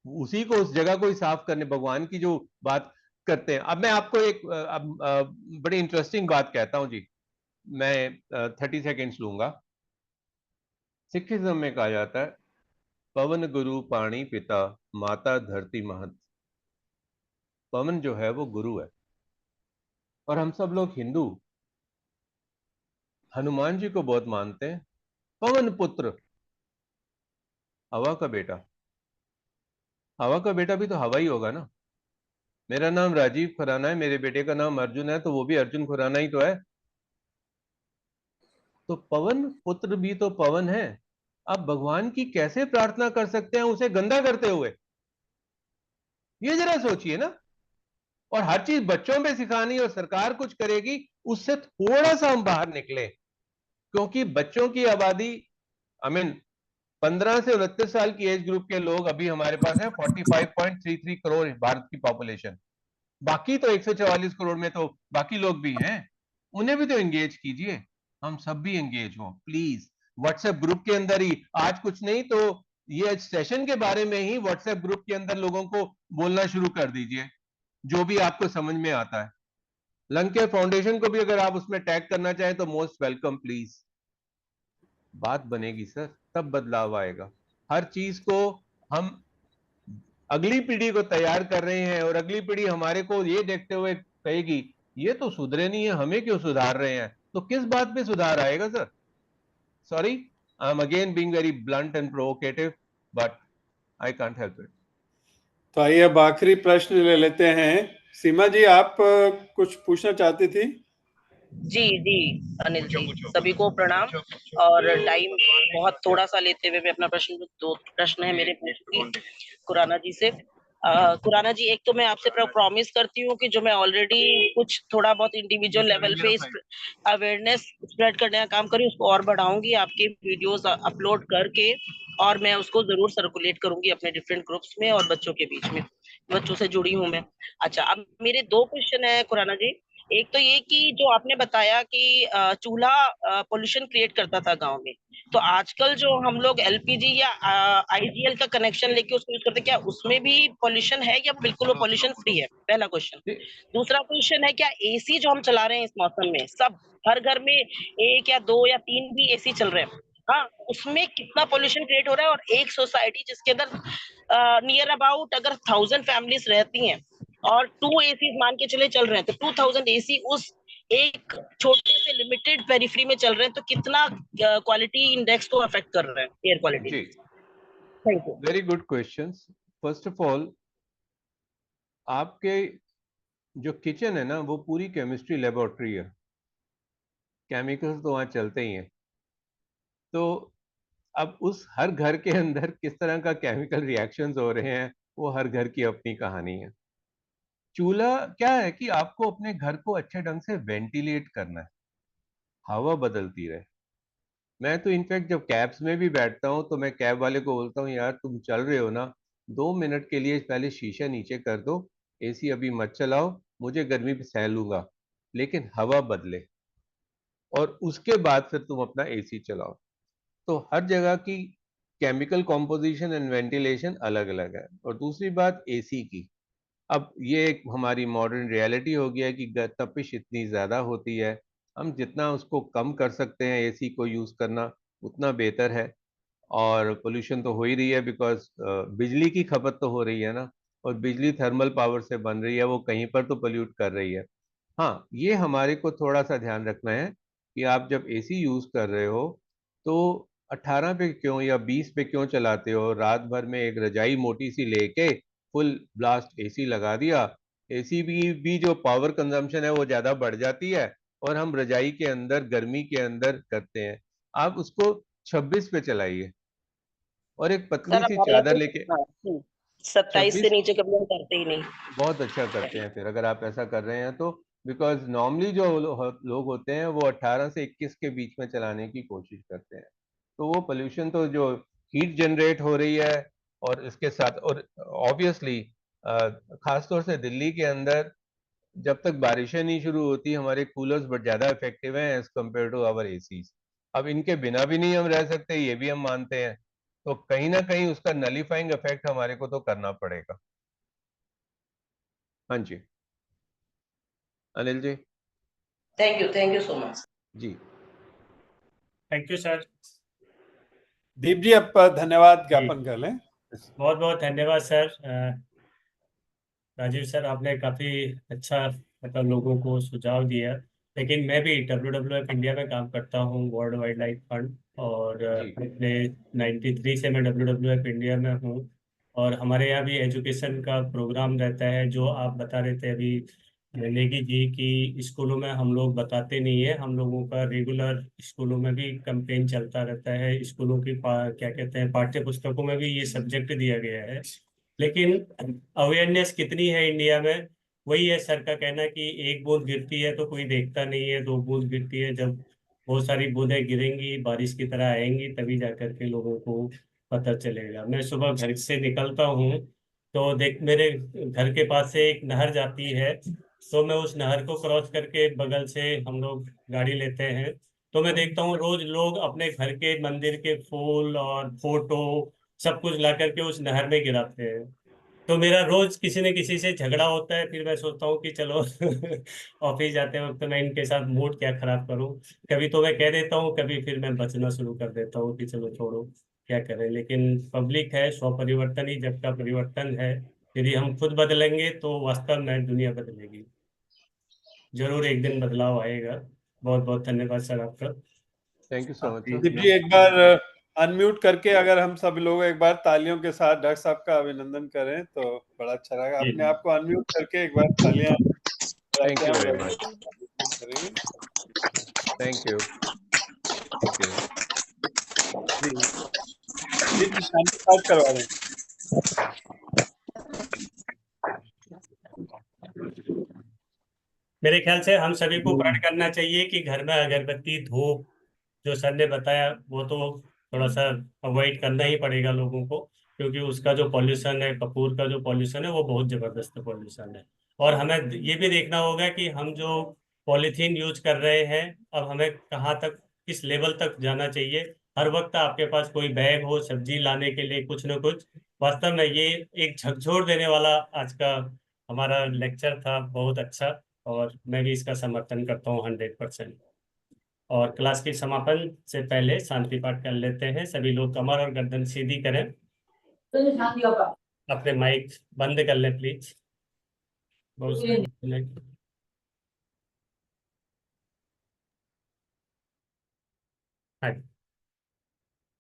उसी को, उस जगह को ही साफ करने, भगवान की जो बात करते हैं। अब मैं आपको एक बड़ी इंटरेस्टिंग बात कहता हूं जी, मैं 30 सेकेंड्स लूंगा। सिखिज्म में कहा जाता है पवन गुरु पानी पिता माता धरती महत। पवन जो है वो गुरु है, और हम सब लोग हिंदू हनुमान जी को बहुत मानते हैं। पवन पुत्र, हवा का बेटा, हवा का बेटा भी तो हवा ही होगा ना। मेरा नाम राजीव खुराना है, मेरे बेटे का नाम अर्जुन है, तो वो भी अर्जुन खुराना ही तो है। तो पवन पुत्र भी तो पवन है। अब भगवान की कैसे प्रार्थना कर सकते हैं उसे गंदा करते हुए? ये जरा सोचिए ना। और हर चीज बच्चों में सिखानी और सरकार कुछ करेगी, उससे थोड़ा सा हम बाहर निकले, क्योंकि बच्चों की आबादी, आई मीन 15 से 29 साल की एज ग्रुप के लोग अभी हमारे पास है 45.33 करोड़ भारत की पॉपुलेशन। बाकी तो 144 करोड़ में तो बाकी लोग भी हैं, उन्हें भी तो एंगेज कीजिए। हम सब भी एंगेज हो प्लीज। व्हाट्सएप ग्रुप के अंदर ही, आज कुछ नहीं तो ये सेशन के बारे में ही व्हाट्सएप ग्रुप के अंदर लोगों को बोलना शुरू कर दीजिए, जो भी आपको समझ में आता है। लंके फाउंडेशन को भी अगर आप उसमें टैग करना चाहें तो मोस्ट वेलकम प्लीज। बात बनेगी सर, तब बदलाव आएगा। हर चीज को हम अगली पीढ़ी को तैयार कर रहे हैं, और अगली पीढ़ी हमारे को ये देखते हुए कहेगी ये तो सुधरे नहीं है, हमें क्यों सुधार रहे हैं? तो किस बात पे सुधार आएगा sir? Sorry, I am again being very blunt and provocative, but I can't help it. तो आइए अब आखिरी प्रश्न ले लेते हैं। सीमा जी, आप कुछ पूछना चाहती थी? जी जी अनिल जी, सभी को प्रणाम। और टाइम बहुत थोड़ा सा लेते हुए मैं अपना दो प्रश्न है मेरे खुराना जी से। खुराना जी, एक तो मैं आपसे प्रॉमिस करती हूँ कि जो मैं ऑलरेडी कुछ थोड़ा बहुत इंडिविजुअल लेवल पे अवेयरनेस स्प्रेड करने का काम करी, उसको और बढ़ाऊंगी आपके वीडियोस अपलोड करके, और मैं उसको जरूर सर्कुलेट करूंगी अपने डिफरेंट ग्रुप्स में और बच्चों के बीच में। बच्चों से जुड़ी हूँ मैं। अच्छा, अब मेरे दो क्वेश्चन है खुराना जी। एक तो ये कि जो आपने बताया कि चूल्हा पोल्यूशन क्रिएट करता था गांव में, तो आजकल जो हम लोग एलपीजी या आईजीएल का कनेक्शन लेके उसको यूज करते, क्या उसमें भी पोल्यूशन है या बिल्कुल वो पोल्यूशन फ्री है? पहला क्वेश्चन। दूसरा क्वेश्चन है, क्या एसी जो हम चला रहे हैं इस मौसम में, सब हर घर में 1 या 2 या 3 भी एसी चल रहे हैं, हाँ, उसमें कितना पोल्यूशन क्रिएट हो रहा है? और एक सोसाइटी जिसके अंदर नियर अबाउट अगर 1000 फैमिलीज रहती हैं और 2 एसी मान के चले चल रहे हैं, तो 2000 एसी उस एक छोटे से लिमिटेड पेरिफेरी में चल रहे हैं, तो कितना क्वालिटी इंडेक्स को अफेक्ट कर रहे हैं, air quality? Thank you. Very good questions. First of all, आपके जो किचन है ना, वो पूरी केमिस्ट्री लेबोरेटरी है, केमिकल्स तो वहां चलते ही हैं। तो अब उस हर घर के अंदर किस तरह का केमिकल रिएक्शंस हो रहे हैं, वो हर घर की अपनी कहानी है। चूल्हा क्या है कि आपको अपने घर को अच्छे ढंग से वेंटिलेट करना है, हवा बदलती रहे। मैं तो इनफैक्ट जब कैब्स में भी बैठता हूँ तो मैं कैब वाले को बोलता हूँ, यार तुम चल रहे हो ना, 2 मिनट के लिए पहले शीशा नीचे कर दो, एसी अभी मत चलाओ, मुझे गर्मी पे सह लूंगा, लेकिन हवा बदले, और उसके बाद फिर तुम अपना एसी चलाओ। तो हर जगह की केमिकल कॉम्पोजिशन एंड वेंटिलेशन अलग अलग है। और दूसरी बात एसी की, अब ये एक हमारी मॉडर्न रियलिटी हो गया है कि तपिश इतनी ज़्यादा होती है, हम जितना उसको कम कर सकते हैं एसी को यूज़ करना उतना बेहतर है। और पोल्यूशन तो हो ही रही है, बिकॉज बिजली की खपत तो हो रही है ना, और बिजली थर्मल पावर से बन रही है, वो कहीं पर तो पोल्यूट कर रही है। हाँ, ये हमारे को थोड़ा सा ध्यान रखना है कि आप जब एसी यूज कर रहे हो तो 18 पे क्यों या 20 पे क्यों चलाते हो। रात भर में एक रजाई मोटी सी लेके फुल ब्लास्ट एसी लगा दिया, एसी भी जो पावर कंजम्पशन है वो ज्यादा बढ़ जाती है, और हम रजाई के अंदर गर्मी के अंदर करते हैं। आप उसको 26 पे चलाइए, और एक सर पतली सी हमारे यहाँ चादर लेके। तो 27 से 26 नीचे कभी हम करते ही नहीं। बहुत अच्छा करते हैं फिर, अगर आप ऐसा कर रहे हैं तो। बिकॉज नॉर्मली जो लोग होते हैं वो 18 से 21 के बीच में चलाने की कोशिश करते हैं। तो वो पोल्यूशन तो जो हीट जनरेट हो रही है, और इसके साथ, और ऑब्वियसली खासतौर से दिल्ली के अंदर जब तक बारिशें नहीं शुरू होती हमारे कूलर्स बट ज़्यादा इफेक्टिव हैं as compare to our ACs. अब इनके बिना भी नहीं हम रह सकते, ये भी हम मानते हैं। तो कहीं ना कहीं उसका नलीफाइंग इफेक्ट हमारे को तो करना पड़ेगा। हाँ जी, Anil ji. Thank you so much. जी, thank you sir. Deep ji आप धन्यवाद जी, ज्ञापन कर लें। बहुत बहुत धन्यवाद सर। राजीव सर, आपने काफ़ी अच्छा मतलब लोगों को सुझाव दिया। लेकिन मैं भी WWF इंडिया में काम करता हूँ, वर्ल्ड वाइल्ड लाइफ फंड, और जी, पिछले 93 से मैं WWF इंडिया में हूँ। और हमारे यहाँ भी एजुकेशन का प्रोग्राम रहता है, जो आप बता रहे थे अभी नेगी जी की स्कूलों में हम लोग बताते नहीं है। हम लोगों का रेगुलर स्कूलों में भी कैंपेन चलता रहता है। स्कूलों की क्या कहते हैं, पाठ्य पुस्तकों में भी ये सब्जेक्ट दिया गया है। लेकिन अवेयरनेस कितनी है इंडिया में, वही है सर का कहना कि एक बूंद गिरती है तो कोई देखता नहीं है, दो बूंद गिरती है, जब बहुत सारी बूंदें गिरेंगी बारिश की तरह आएंगी तभी जाकर के लोगों को पता चलेगा। मैं सुबह घर से निकलता हूँ तो देख, मेरे घर के पास से एक नहर जाती है, तो मैं उस नहर को क्रॉस करके बगल से हम लोग गाड़ी लेते हैं। तो मैं देखता हूँ रोज लोग अपने घर के मंदिर के फूल और फोटो सब कुछ ला करके उस नहर में गिराते हैं। तो मेरा रोज किसी न किसी से झगड़ा होता है, फिर मैं सोचता हूँ कि चलो ऑफिस जाते वक्त मैं इनके साथ मूड क्या खराब करूँ। कभी तो मैं कह देता हूँ, कभी फिर मैं बचना शुरू कर देता हूँ कि चलो छोड़ो क्या करें। लेकिन पब्लिक है, स्व परिवर्तन ही जग का परिवर्तन है। यदि हम खुद बदलेंगे तो वास्तव में दुनिया बदलेगी। जरूर एक दिन बदलाव आएगा। बहुत बहुत धन्यवाद सर आपका। Thank you so much Deep sir. जी एक बार अनम्यूट करके अगर हम सब लोग एक बार तालियों के साथ डॉक्टर साहब का अभिनंदन करें तो बड़ा अच्छा रहेगा। जी अपने आप को अनम्यूट करके एक बार तालियां थैंक बजाते यू हैं, हम वेरी रवि मच। करेंगे। Thank you, thank you. जी दीप जी शांति पाठ करवा दें। मेरे ख्याल से हम सभी को प्रण करना चाहिए कि घर में अगरबत्ती धूप, जो सर ने बताया वो तो थोड़ा सा अवॉइड करना ही पड़ेगा लोगों को, क्योंकि उसका जो पॉल्यूशन है, कपूर का जो पॉल्यूशन है वो बहुत जबरदस्त पॉल्यूशन है। और हमें ये भी देखना होगा कि हम जो पॉलीथीन यूज कर रहे हैं, अब हमें कहाँ तक, किस लेवल तक जाना चाहिए। हर वक्त आपके पास कोई बैग हो सब्जी लाने के लिए कुछ न कुछ। वास्तव में ये एक झकझोर देने वाला आज का हमारा लेक्चर था, बहुत अच्छा। और मैं भी इसका समर्थन करता हूँ 100%। और क्लास के समापन से पहले शांति पाठ कर लेते हैं। सभी लोग कमर और गर्दन सीधी करें, अपने माइक बंद कर लें प्लीज। बहुत हाँ,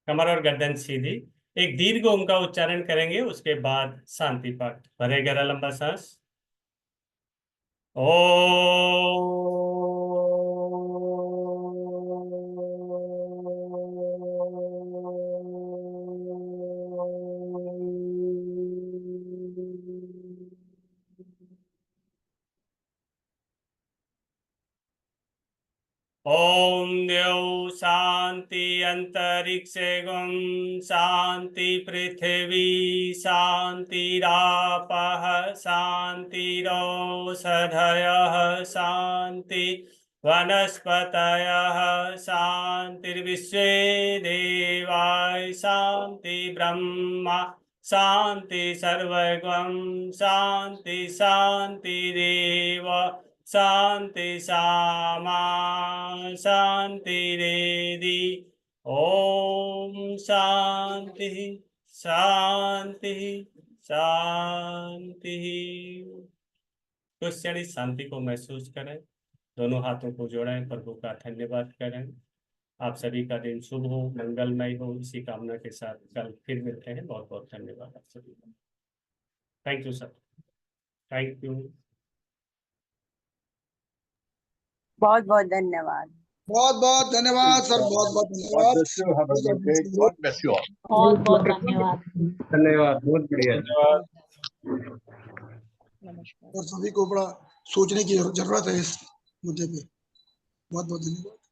कमर और गर्दन सीधी। एक दीर्घ ओम का उच्चारण करेंगे, उसके बाद शांति पाठ। भरे गहरा लंबा सांस। ओ ओम द्यौ शांति अंतरिक्षे गुं शांति पृथिवी शांतिरापः शांतिरोषधयः शांति वनस्पतयः शांतिर्विश्वे देवाः शांति ब्रह्मा शांति सर्वगं शांति शांतिरेव शांति सामा शांतिरेधि। ओम शांति शांति शांति। कुछ क्षण इस शांति को महसूस करें, दोनों हाथों को जोड़ें, प्रभु का धन्यवाद करें। आप सभी का दिन शुभ हो, मंगलमय हो, इसी कामना के साथ कल फिर मिलते हैं। बहुत बहुत धन्यवाद आप सभी का। Thank you sir, thank you. बहुत बहुत धन्यवाद। बहुत बहुत धन्यवाद सर, बहुत बहुत धन्यवाद। बहुत बहुत धन्यवाद। धन्यवाद, बहुत बढ़िया। और सभी को बड़ा सोचने की जरूरत है इस मुद्दे पे। बहुत बहुत धन्यवाद।